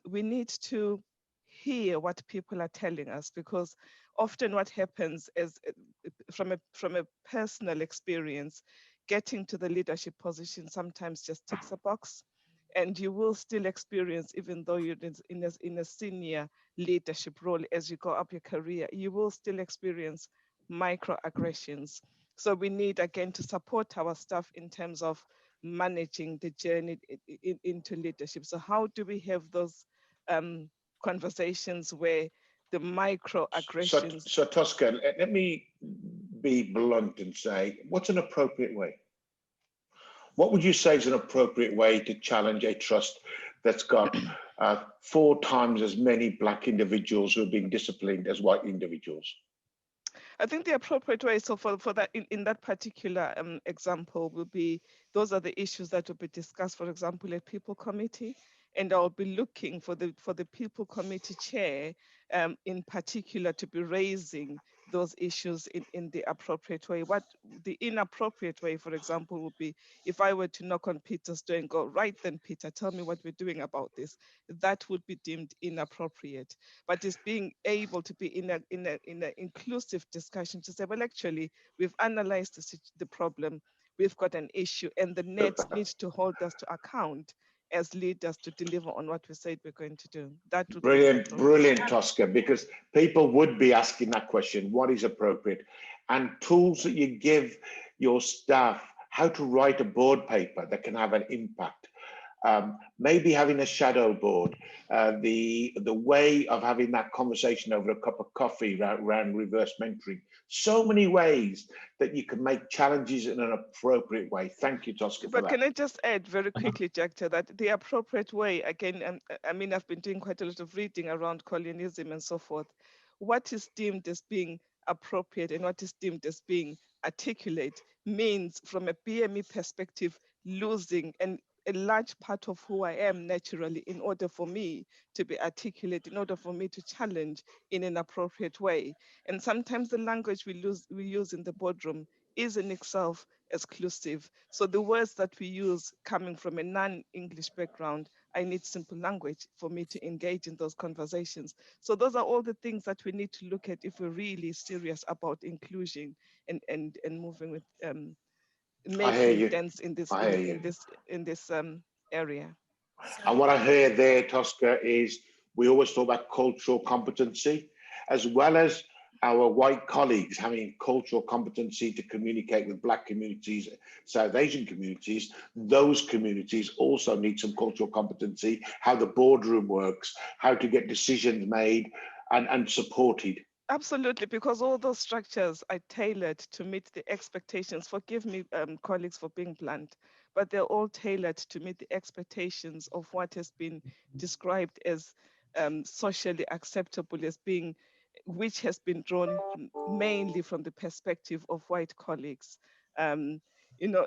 We need to hear what people are telling us, because often what happens is, from a personal experience, getting to the leadership position sometimes just ticks a box, and you will still experience, even though you're in a senior leadership role, as you go up your career, you will still experience microaggressions. So we need, again, to support our staff in terms of managing the journey into leadership. So how do we have those conversations where the microaggressions? So Tosca, let me be blunt and say, what's an appropriate way? What would you say is an appropriate way to challenge a trust that's got 4 times as many Black individuals who are being disciplined as white individuals? I think the appropriate way, so for that, in that particular example, will be, those are the issues that will be discussed, for example, a people committee, and I'll be looking for the people committee chair in particular to be raising those issues in the appropriate way. What the inappropriate way, for example, would be if I were to knock on Peter's door and go, right then, Peter, tell me what we're doing about this. That would be deemed inappropriate. But it's being able to be in an inclusive discussion to say, well, actually, we've analyzed the problem, we've got an issue, and the net needs to hold us to account as leaders to deliver on what we said we're going to do. That would brilliant, brilliant, Tosca, because people would be asking that question, what is appropriate? And tools that you give your staff, how to write a board paper that can have an impact. Maybe having a shadow board, the way of having that conversation over a cup of coffee around reverse mentoring. So many ways that you can make challenges in an appropriate way. Thank you, Tosca, for that. But can I just add very quickly, Jack, to that the appropriate way, again, I mean, I've been doing quite a lot of reading around colonialism and so forth. What is deemed as being appropriate and what is deemed as being articulate means, from a BME perspective, losing a large part of who I am naturally in order for me to be articulate, in order for me to challenge in an appropriate way. And sometimes the language we use in the boardroom is in itself exclusive. So the words that we use coming from a non-English background, I need simple language for me to engage in those conversations. So those are all the things that we need to look at if we're really serious about inclusion and moving with making dents in this area. And what I hear there, Tosca, is we always talk about cultural competency, as well as our white colleagues having cultural competency to communicate with Black communities, South Asian communities. Those communities also need some cultural competency, how the boardroom works, how to get decisions made and supported. Absolutely, because all those structures are tailored to meet the expectations. Forgive me, colleagues, for being blunt, but they're all tailored to meet the expectations of what has been described as socially acceptable as being, which has been drawn mainly from the perspective of white colleagues. You know,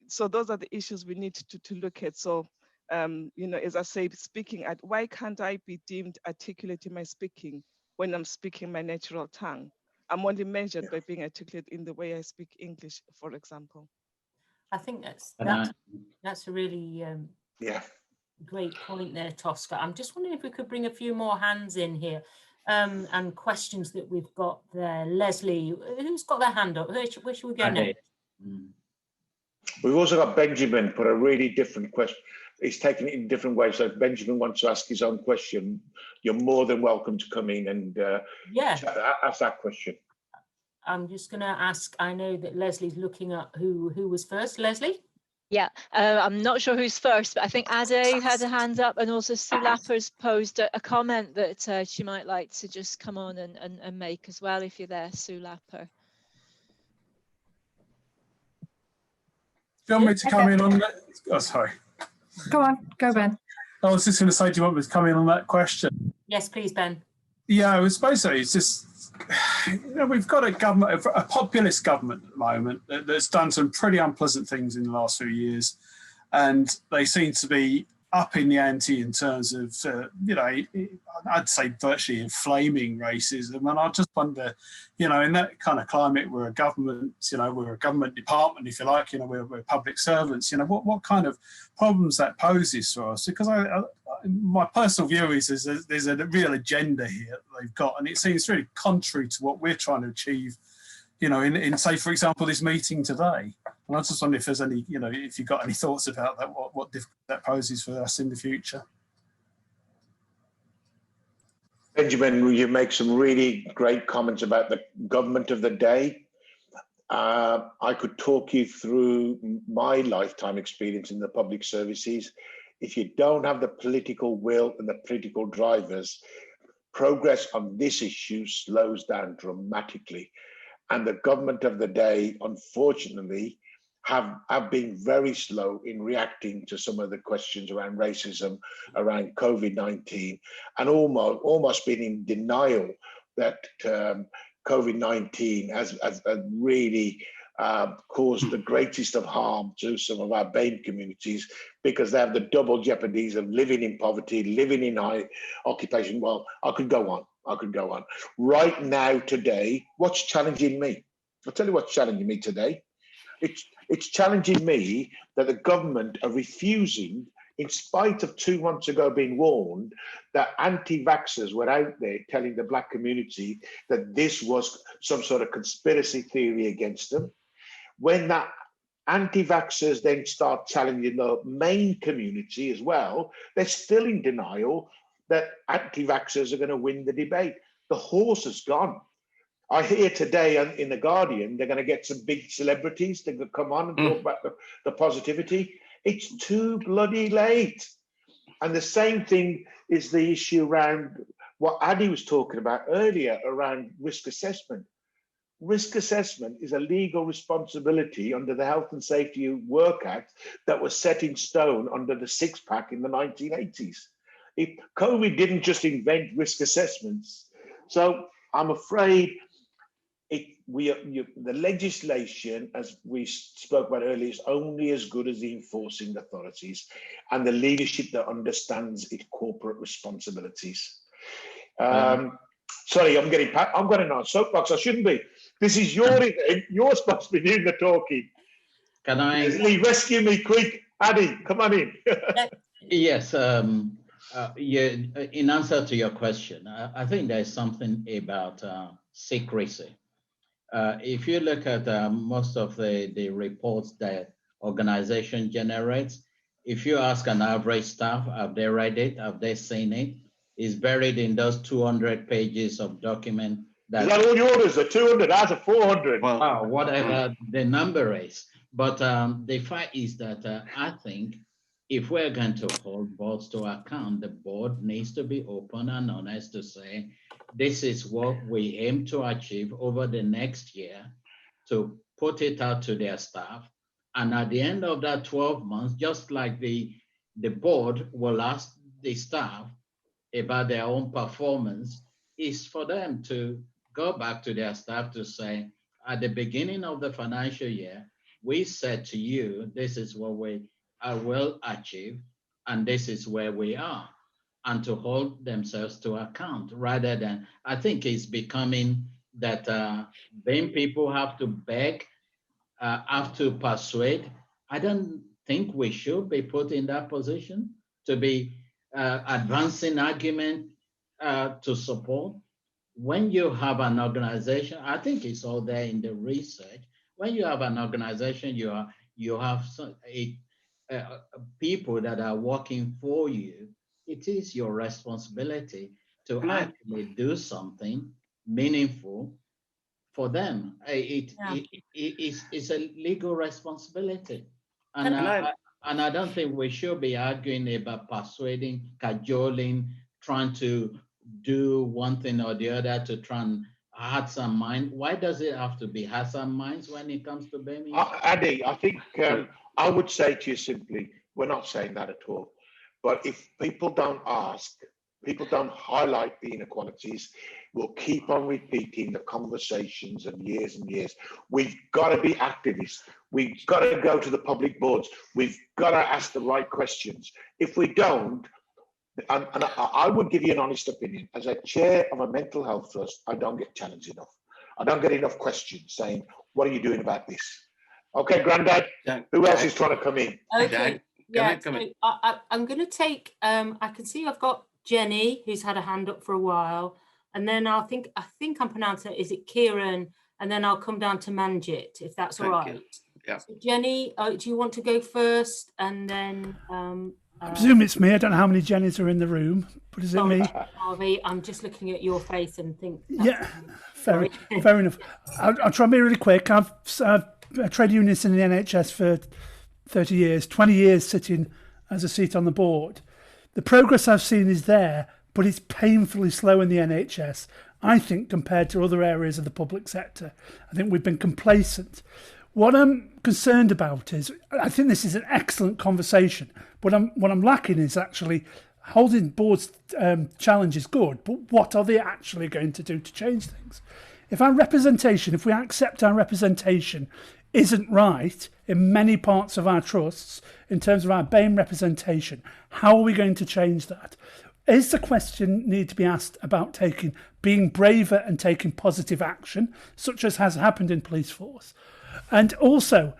so those are the issues we need to look at. So, you know, as I said, speaking at, why can't I be deemed articulate in my speaking when I'm speaking my natural tongue? I'm only measured by being articulate in the way I speak English, for example. I think that's a really great point there, Tosca. I'm just wondering if we could bring a few more hands in here and questions that we've got there. Leslie, who's got their hand up? Where should we go next? We've also got Benjamin put a really different question. He's taking it in different ways. So if Benjamin wants to ask his own question, you're more than welcome to come in and ask that question. I'm just going to ask, I know that Leslie's looking at who was first. Leslie? Yeah, I'm not sure who's first, but I think Ade had a hand up, and also Sue Lapper's posed a comment that she might like to just come on and make as well, if you're there, Sue Lapper. Do you want me to come in on that? Oh, sorry. Go on, go Ben. I was just going to say, do you want me to come in on that question? Yes, please, Ben. Yeah, I was supposed to. It's just, we've got a government, a populist government at the moment that's done some pretty unpleasant things in the last few years, and they seem to be upping the ante in terms of, I'd say virtually inflaming racism. And I just wonder, in that kind of climate, we're a government, we're a government department, if you like, we're public servants, what kind of problems that poses for us? Because my personal view is there's a real agenda here that they've got, and it seems really contrary to what we're trying to achieve, in say, for example, this meeting today. And I just wonder if there's any, if you've got any thoughts about that, what that poses for us in the future. Benjamin, you make some really great comments about the government of the day. I could talk you through my lifetime experience in the public services. If you don't have the political will and the political drivers, progress on this issue slows down dramatically. And the government of the day, unfortunately, have been very slow in reacting to some of the questions around racism, around COVID-19, and almost been in denial that COVID-19 has really caused the greatest of harm to some of our BAME communities, because they have the double jeopardies of living in poverty, living in high occupation. Well, I could go on. Right now, today, what's challenging me? I'll tell you what's challenging me today. It's challenging me that the government are refusing, in spite of 2 months ago being warned that anti-vaxxers were out there telling the Black community that this was some sort of conspiracy theory against them. When that anti-vaxxers then start challenging the main community as well, they're still in denial that anti-vaxxers are going to win the debate. The horse has gone. I hear today in The Guardian, they're going to get some big celebrities to come on and talk about the positivity. It's too bloody late. And the same thing is the issue around what Adi was talking about earlier around risk assessment. Risk assessment is a legal responsibility under the Health and Safety Work Act that was set in stone under the six-pack in the 1980s. COVID didn't just invent risk assessments. So I'm afraid the legislation, as we spoke about earlier, is only as good as the enforcing authorities and the leadership that understands its corporate responsibilities. Sorry, I'm getting on soapbox. I shouldn't be. This is your event. You're supposed to be doing the talking. Can I? Leslie, rescue me quick. Adi, come on in. Yes. In answer to your question, I think there's something about secrecy. If you look at most of the reports that organization generates, if you ask an average staff, have they read it? Have they seen it? It's buried in those 200 pages of document. Is that all yours? The 200? That's a 400. Wow, whatever the number is. But the fact is that I think if we're going to hold boards to account, the board needs to be open and honest to say, this is what we aim to achieve over the next year, to put it out to their staff. And at the end of that 12 months, just like the board will ask the staff about their own performance, is for them to go back to their staff to say, at the beginning of the financial year, we said to you, this is what we will achieve, and this is where we are, and to hold themselves to account, rather than, I think it's becoming that then people have to beg, have to persuade. I don't think we should be put in that position to be advancing argument to support. When you have an organization, I think it's all there in the research. When you have an organization, you have people that are working for you, it is your responsibility to actually do something meaningful for them. It's a legal responsibility. And I don't think we should be arguing about persuading, cajoling, trying to do one thing or the other to try and hurt some mind. Why does it have to be hurt some minds when it comes to Birmingham? Andy, I think I would say to you simply, we're not saying that at all. But if people don't ask, people don't highlight the inequalities, we'll keep on repeating the conversations of years and years. We've got to be activists. We've got to go to the public boards. We've got to ask the right questions. If we don't, and I would give you an honest opinion, as a chair of a mental health trust, I don't get challenged enough. I don't get enough questions saying, what are you doing about this? Okay, Grandad, who else is trying to come in? Okay, I'm going to take, I can see I've got Jenny, who's had a hand up for a while. And then I think I'm pronouncing it, is it Kieran? And then I'll come down to Manjit, if that's all right. Yeah. So Jenny, do you want to go first? And then... I presume it's me. I don't know how many Jennys are in the room, but is it me? Harvey, I'm just looking at your face and think... Yeah, fair enough. I'll try and be really quick. I've a trade unionist in the NHS for 30 years, 20 years sitting as a seat on the board. The progress I've seen is there, but it's painfully slow in the NHS, I think, compared to other areas of the public sector. I think we've been complacent. What I'm concerned about is, I think this is an excellent conversation, but what I'm lacking is actually holding boards challenge is good, but what are they actually going to do to change things? If we accept our representation isn't right in many parts of our trusts, in terms of our BAME representation, how are we going to change that? Is the question need to be asked about being braver and taking positive action, such as has happened in police force? And also,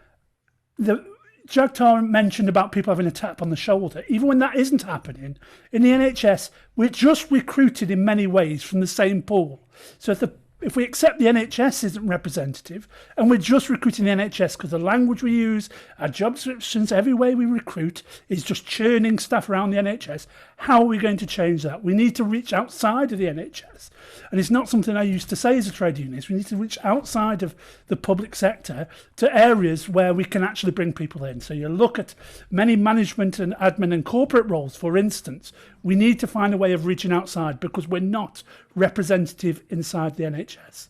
Jagtar mentioned about people having a tap on the shoulder. Even when that isn't happening, in the NHS, we're just recruited in many ways from the same pool. So if we accept the NHS isn't representative, and we're just recruiting the NHS because the language we use, our job descriptions, every way we recruit is just churning staff around the NHS, how are we going to change that? We need to reach outside of the NHS. And it's not something I used to say as a trade unionist. We need to reach outside of the public sector to areas where we can actually bring people in. So you look at many management and admin and corporate roles, for instance, we need to find a way of reaching outside because we're not representative inside the NHS.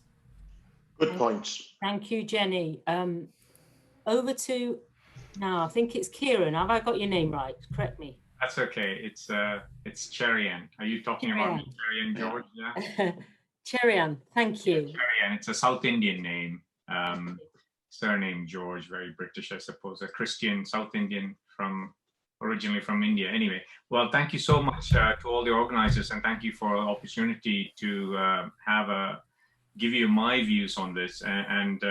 Good points. Thank you, Jenny. Over to now, I think it's Kieran. Have I got your name right? Correct me. That's okay. It's Cherian. Are you talking about me, Cherian George? Yeah. Cherian, thank you. Cherian. It's a South Indian name. Surname George, very British, I suppose. A Christian South Indian originally from India. Anyway, well, thank you so much to all the organizers, and thank you for the opportunity to give you my views on this. And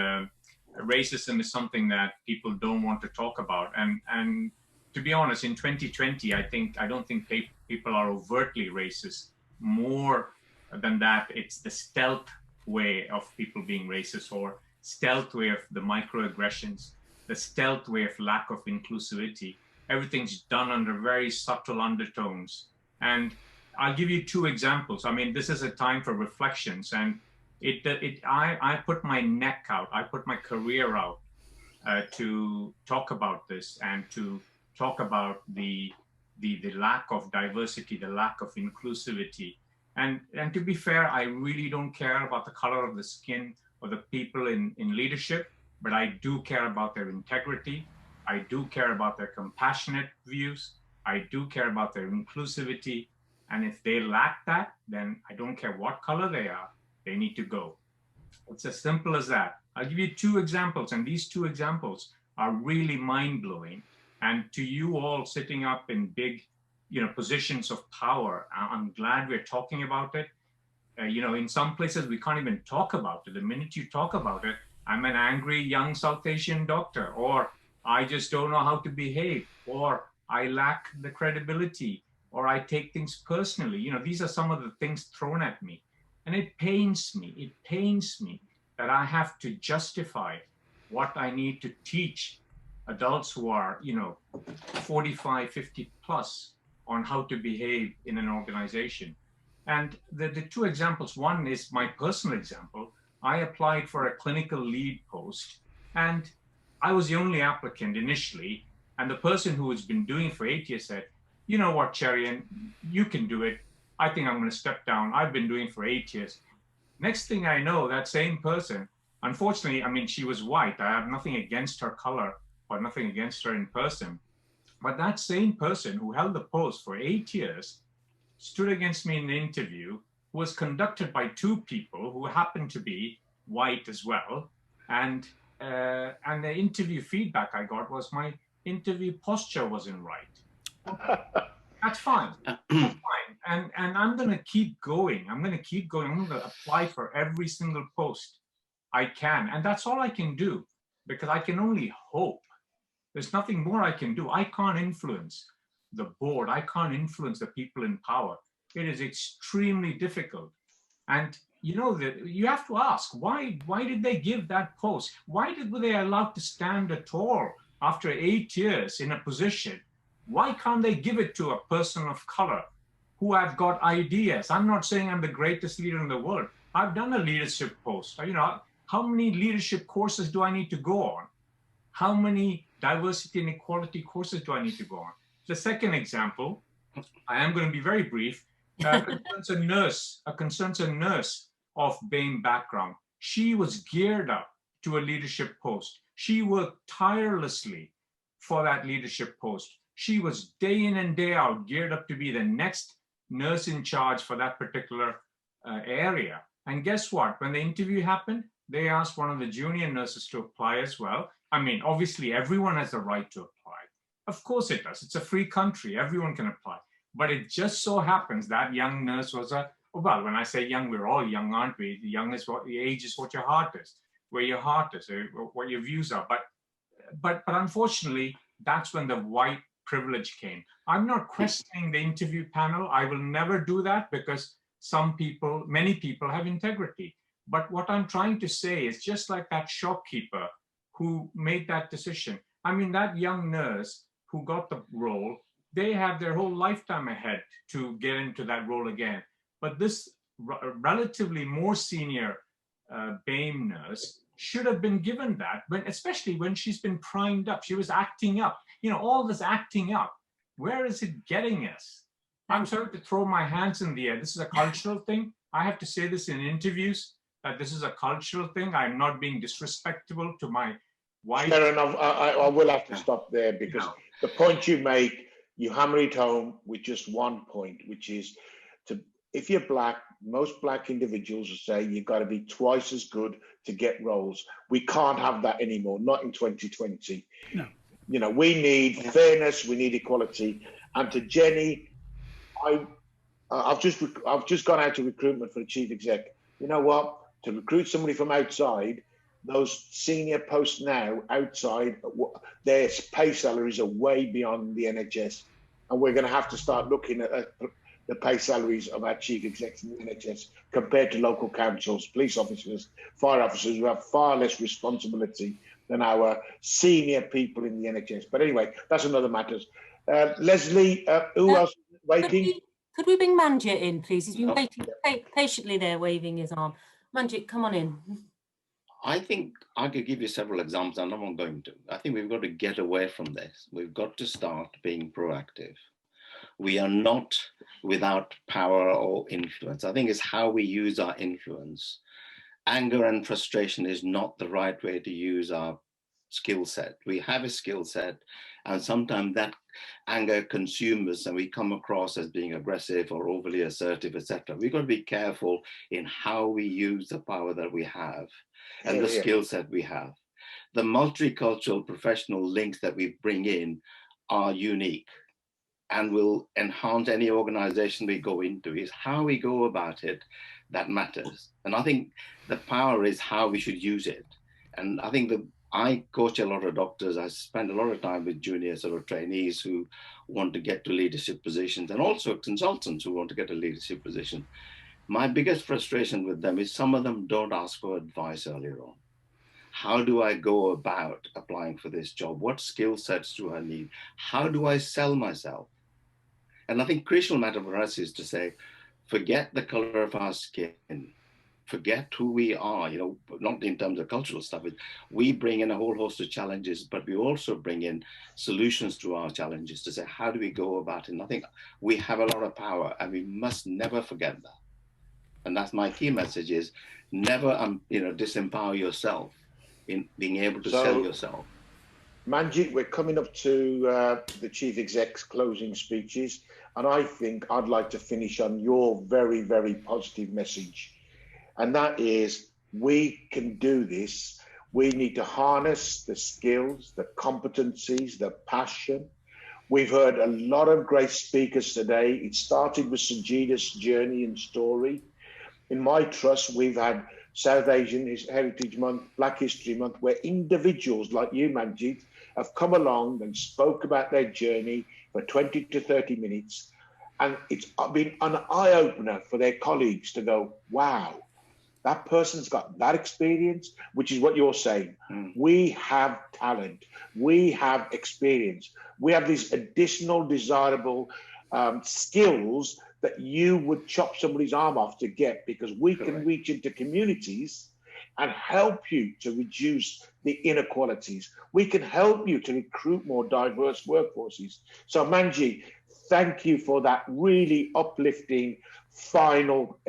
racism is something that people don't want to talk about. And to be honest, in 2020, I don't think people are overtly racist. More than that, it's the stealth way of people being racist, or stealth way of the microaggressions, the stealth way of lack of inclusivity. Everything's done under very subtle undertones. And I'll give you two examples. I mean, this is a time for reflections, and I put my neck out, I put my career out to talk about this and to talk about the lack of diversity, the lack of inclusivity. And to be fair, I really don't care about the color of the skin or the people in leadership, but I do care about their integrity. I do care about their compassionate views. I do care about their inclusivity. And if they lack that, then I don't care what color they are, they need to go. It's as simple as that. I'll give you two examples, and these two examples are really mind-blowing. And to you all sitting up in big, positions of power, I'm glad we're talking about it. In some places we can't even talk about it. The minute you talk about it, I'm an angry young South Asian doctor, or I just don't know how to behave, or I lack the credibility, or I take things personally. These are some of the things thrown at me. And it pains me that I have to justify what I need to teach adults who are, 45, 50 plus on how to behave in an organization. And the two examples, one is my personal example. I applied for a clinical lead post, and I was the only applicant initially. And the person who has been doing it for 8 years said, you know what, Cherian, you can do it. I think I'm going to step down. I've been doing it for 8 years. Next thing I know, that same person, unfortunately, I mean, she was white. I have nothing against her color or nothing against her in person. But that same person who held the post for 8 years stood against me in the interview, was conducted by two people who happened to be white as well. And the interview feedback I got was my interview posture wasn't right. That's fine. That's fine. And I'm going to keep going. I'm going to apply for every single post I can. And that's all I can do, because I can only hope. There's nothing more I can do. I can't influence the board. I can't influence the people in power. It is extremely difficult. And that you have to ask, why did they give that post? Why were they allowed to stand at all after 8 years in a position? Why can't they give it to a person of color who have got ideas? I'm not saying I'm the greatest leader in the world. I've done a leadership post. How many leadership courses do I need to go on? How many diversity and equality courses do I need to go on? The second example, I am going to be very brief, concerns a nurse of BAME background. She was geared up to a leadership post. She worked tirelessly for that leadership post. She was day in and day out geared up to be the next nurse in charge for that particular area. And guess what? When the interview happened, they asked one of the junior nurses to apply as well. I mean, obviously, everyone has the right to apply. Of course it does. It's a free country. Everyone can apply. But it just so happens that young nurse was well, when I say young, we're all young, aren't we? The young is what the age is, what your heart is, where your heart is, what your views are. But unfortunately, that's when the white privilege came. I'm not questioning the interview panel. I will never do that, because many people have integrity. But what I'm trying to say is, just like that shopkeeper who made that decision. I mean, that young nurse who got the role, they have their whole lifetime ahead to get into that role again. But this relatively more senior BAME nurse should have been given that, especially when she's been primed up. She was acting up. All this acting up, where is it getting us? I'm sorry to throw my hands in the air. This is a cultural thing. I have to say this in interviews, that this is a cultural thing. I'm not being disrespectful to my wife. Fair enough. I will have to stop there, because the point you make, you hammer it home with just one point, which is if you're black, most black individuals will say you've got to be twice as good to get roles. We can't have that anymore, not in 2020. No. We need fairness, we need equality. And to Jenny, I've just gone out to recruitment for the chief exec. You know what? To recruit somebody from outside, those senior posts now outside, their pay salaries are way beyond the NHS. And we're going to have to start looking at the pay salaries of our chief execs in the NHS compared to local councils, police officers, fire officers, who have far less responsibility than our senior people in the NHS. But anyway, that's another matter. Leslie, who else is waiting? Could we bring Manjit in, please? He's been waiting patiently there, waving his arm. Manjit, come on in. I think I could give you several examples, and I'm not going to. I think we've got to get away from this. We've got to start being proactive. We are not without power or influence. I think it's how we use our influence. Anger and frustration is not the right way to use our skill set. We have a skill set, and sometimes that anger consumes us and we come across as being aggressive or overly assertive, etc. We've got to be careful in how we use the power that we have and the skill set we have. The multicultural professional links that we bring in are unique and will enhance any organization we go into. Is how we go about it that matters. And I think the power is how we should use it. And I think I coach a lot of doctors. I spend a lot of time with junior sort of trainees who want to get to leadership positions, and also consultants who want to get a leadership position. My biggest frustration with them is some of them don't ask for advice earlier on. How do I go about applying for this job? What skill sets do I need? How do I sell myself? And I think crucial matter for us is to say, forget the color of our skin, forget who we are, not in terms of cultural stuff. We bring in a whole host of challenges, but we also bring in solutions to our challenges to say, how do we go about it? And I think we have a lot of power, and we must never forget that. And that's my key message, is never disempower yourself in being able to sell yourself. Manjit, we're coming up to the Chief Exec's closing speeches, and I think I'd like to finish on your very, very positive message. And that is, we can do this. We need to harness the skills, the competencies, the passion. We've heard a lot of great speakers today. It started with Sajida's journey and story. In my trust, we've had South Asian Heritage Month, Black History Month, where individuals like you, Manjit, have come along and spoke about their journey for 20 to 30 minutes. And it's been an eye-opener for their colleagues to go, wow, that person's got that experience, which is what you're saying. We have talent. We have experience. We have these additional desirable skills that you would chop somebody's arm off to get, because we can reach into communities and help you to reduce the inequalities. We can help you to recruit more diverse workforces. So Manjit, thank you for that really uplifting final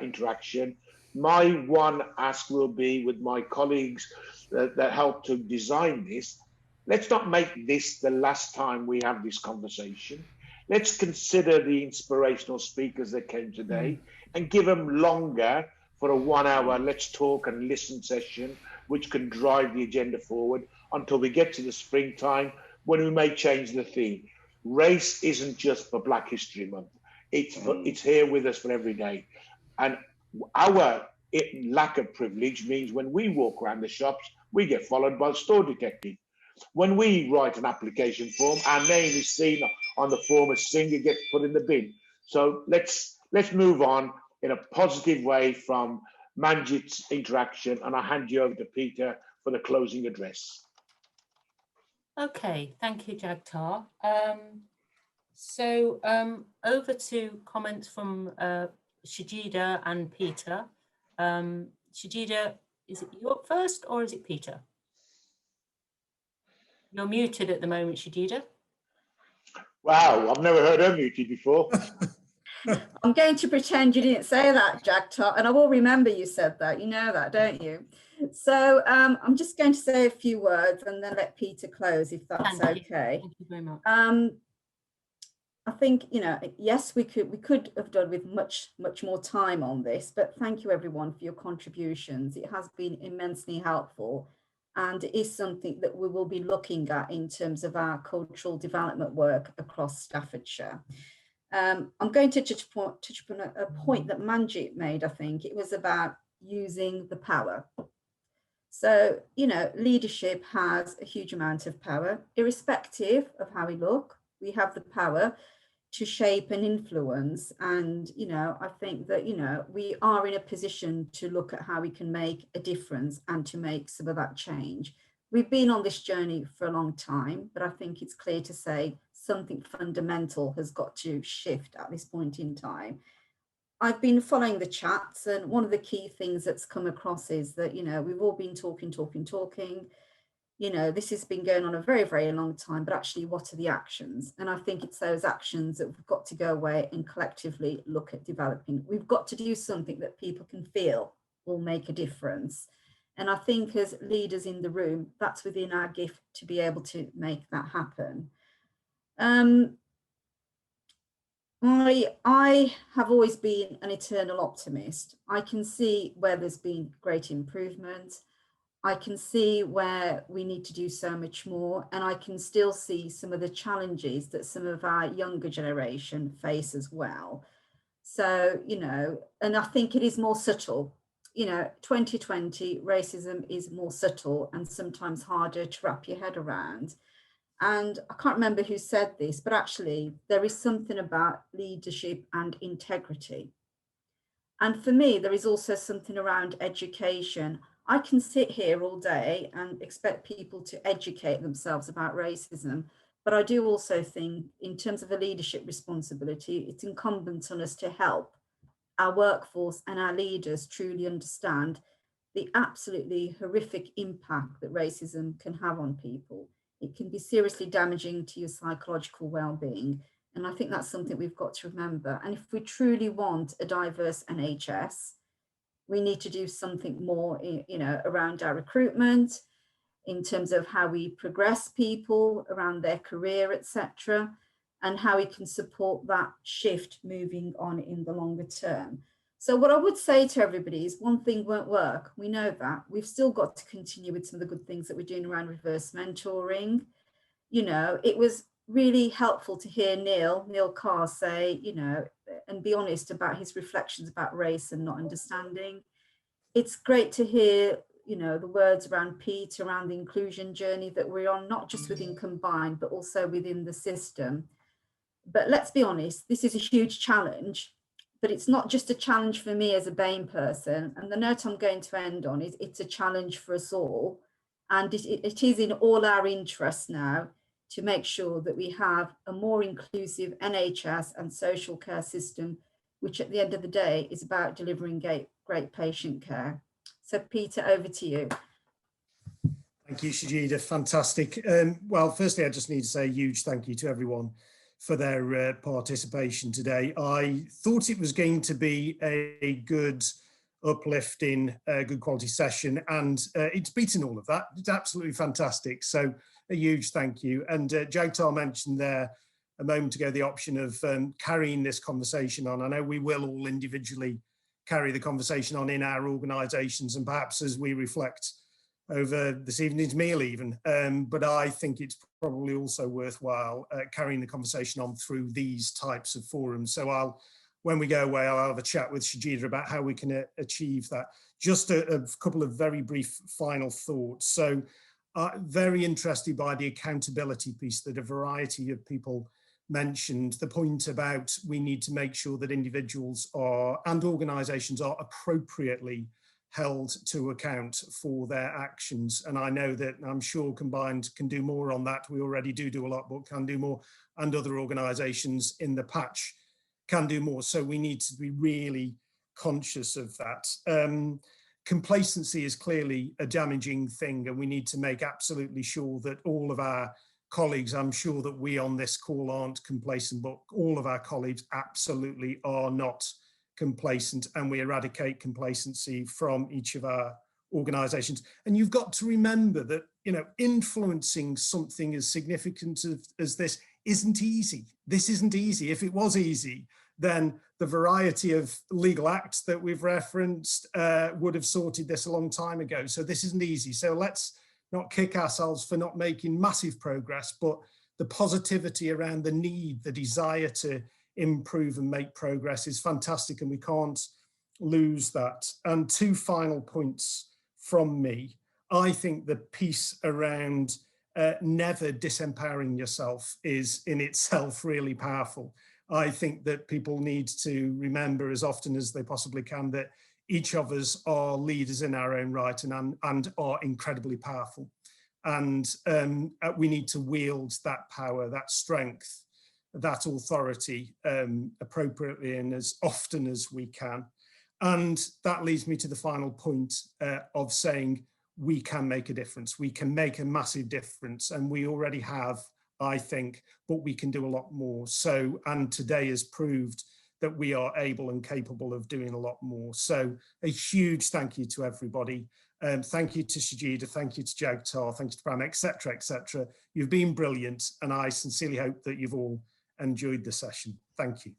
interaction. My one ask will be with my colleagues that helped to design this, let's not make this the last time we have this conversation. Let's consider the inspirational speakers that came today and give them longer for a 1 hour let's talk and listen session, which can drive the agenda forward until we get to the springtime, when we may change the theme. Race isn't just for Black History Month. It's here with us for every day. And our lack of privilege means when we walk around the shops, we get followed by the store detective. When we write an application form, our name is seen on the form as Singer, gets put in the bin. So let's move on in a positive way from Manjit's interaction, and I'll hand you over to Peter for the closing address. Okay, thank you, Jagtar. So over to comments from Sajida and Peter. Sajida, is it you up first or is it Peter? You're muted at the moment, Sajida. Wow, I've never heard her muted before. I'm going to pretend you didn't say that, Jagtar, and I will remember you said that. You know that, don't you? So I'm just going to say a few words and then let Peter close, if that's okay. Thank you very much. I think, yes, we could have done with much more time on this, but thank you everyone for your contributions. It has been immensely helpful, and it is something that we will be looking at in terms of our cultural development work across Staffordshire. I'm going to touch upon a point that Manjit made. I think it was about using the power. So, leadership has a huge amount of power, irrespective of how we look. We have the power to shape and influence. And, I think that, we are in a position to look at how we can make a difference and to make some of that change. We've been on this journey for a long time, but I think it's clear to say something fundamental has got to shift at this point in time. I've been following the chats, and one of the key things that's come across is that, we've all been talking. This has been going on a very, very long time, but actually, what are the actions? And I think it's those actions that we've got to go away and collectively look at developing. We've got to do something that people can feel will make a difference. And I think as leaders in the room, that's within our gift to be able to make that happen. I have always been an eternal optimist. I can see where there's been great improvement. I can see where we need to do so much more, and I can still see some of the challenges that some of our younger generation face as well. So, and I think it is more subtle. 2020 racism is more subtle and sometimes harder to wrap your head around. And I can't remember who said this, but actually there is something about leadership and integrity. And for me, there is also something around education. I can sit here all day and expect people to educate themselves about racism, but I do also think in terms of a leadership responsibility, it's incumbent on us to help our workforce and our leaders truly understand the absolutely horrific impact that racism can have on people. It can be seriously damaging to your psychological well-being. And I think that's something we've got to remember. And if we truly want a diverse NHS, we need to do something more, around our recruitment, in terms of how we progress people around their career, etc., and how we can support that shift moving on in the longer term. So what I would say to everybody is one thing won't work. We know that. We've still got to continue with some of the good things that we're doing around reverse mentoring. It was really helpful to hear Neil Carr say, and be honest about his reflections about race and not understanding. It's great to hear, the words around Pete, around the inclusion journey that we're on, not just within Combined, but also within the system. But let's be honest, this is a huge challenge, but it's not just a challenge for me as a BAME person. And the note I'm going to end on is it's a challenge for us all. And it is in all our interests now to make sure that we have a more inclusive NHS and social care system, which at the end of the day is about delivering great patient care. So Peter, over to you. Thank you, Sajida. Fantastic. Well, firstly, I just need to say a huge thank you to everyone for their participation today. I thought it was going to be a good, uplifting, good quality session, and it's beaten all of that. It's absolutely fantastic. So a huge thank you. And Jagtar mentioned there a moment ago the option of carrying this conversation on. I know we will all individually carry the conversation on in our organisations, and perhaps as we reflect over this evening's meal even, but I think it's probably also worthwhile carrying the conversation on through these types of forums. So when we go away, I'll have a chat with Sajida about how we can achieve that. Just a couple of very brief final thoughts. So very interested by the accountability piece that a variety of people mentioned, the point about we need to make sure that individuals and organisations are appropriately held to account for their actions. And I know that I'm sure Combined can do more on that. We already do a lot, but can do more, and other organisations in the patch can do more. So we need to be really conscious of that. Complacency is clearly a damaging thing, and we need to make absolutely sure that all of our colleagues, I'm sure that we on this call aren't complacent, but all of our colleagues absolutely are not complacent, and we eradicate complacency from each of our organisations. And you've got to remember that, influencing something as significant as this isn't easy. This isn't easy. If it was easy, then the variety of legal acts that we've referenced would have sorted this a long time ago. So this isn't easy. So let's not kick ourselves for not making massive progress, but the positivity around the need, the desire to improve and make progress is fantastic, and we can't lose that. And two final points from me. I think the piece around never disempowering yourself is in itself really powerful. I think that people need to remember as often as they possibly can that each of us are leaders in our own right and are incredibly powerful. And we need to wield that power, that strength, that authority appropriately and as often as we can. And that leads me to the final point of saying we can make a difference. We can make a massive difference, and we already have, I think, but we can do a lot more. So, and today has proved that we are able and capable of doing a lot more. So a huge thank you to everybody. Thank you to Sajida, thank you to Jagtar, thank you to Pram, etc., etc. You've been brilliant, and I sincerely hope that you've all enjoyed the session. Thank you.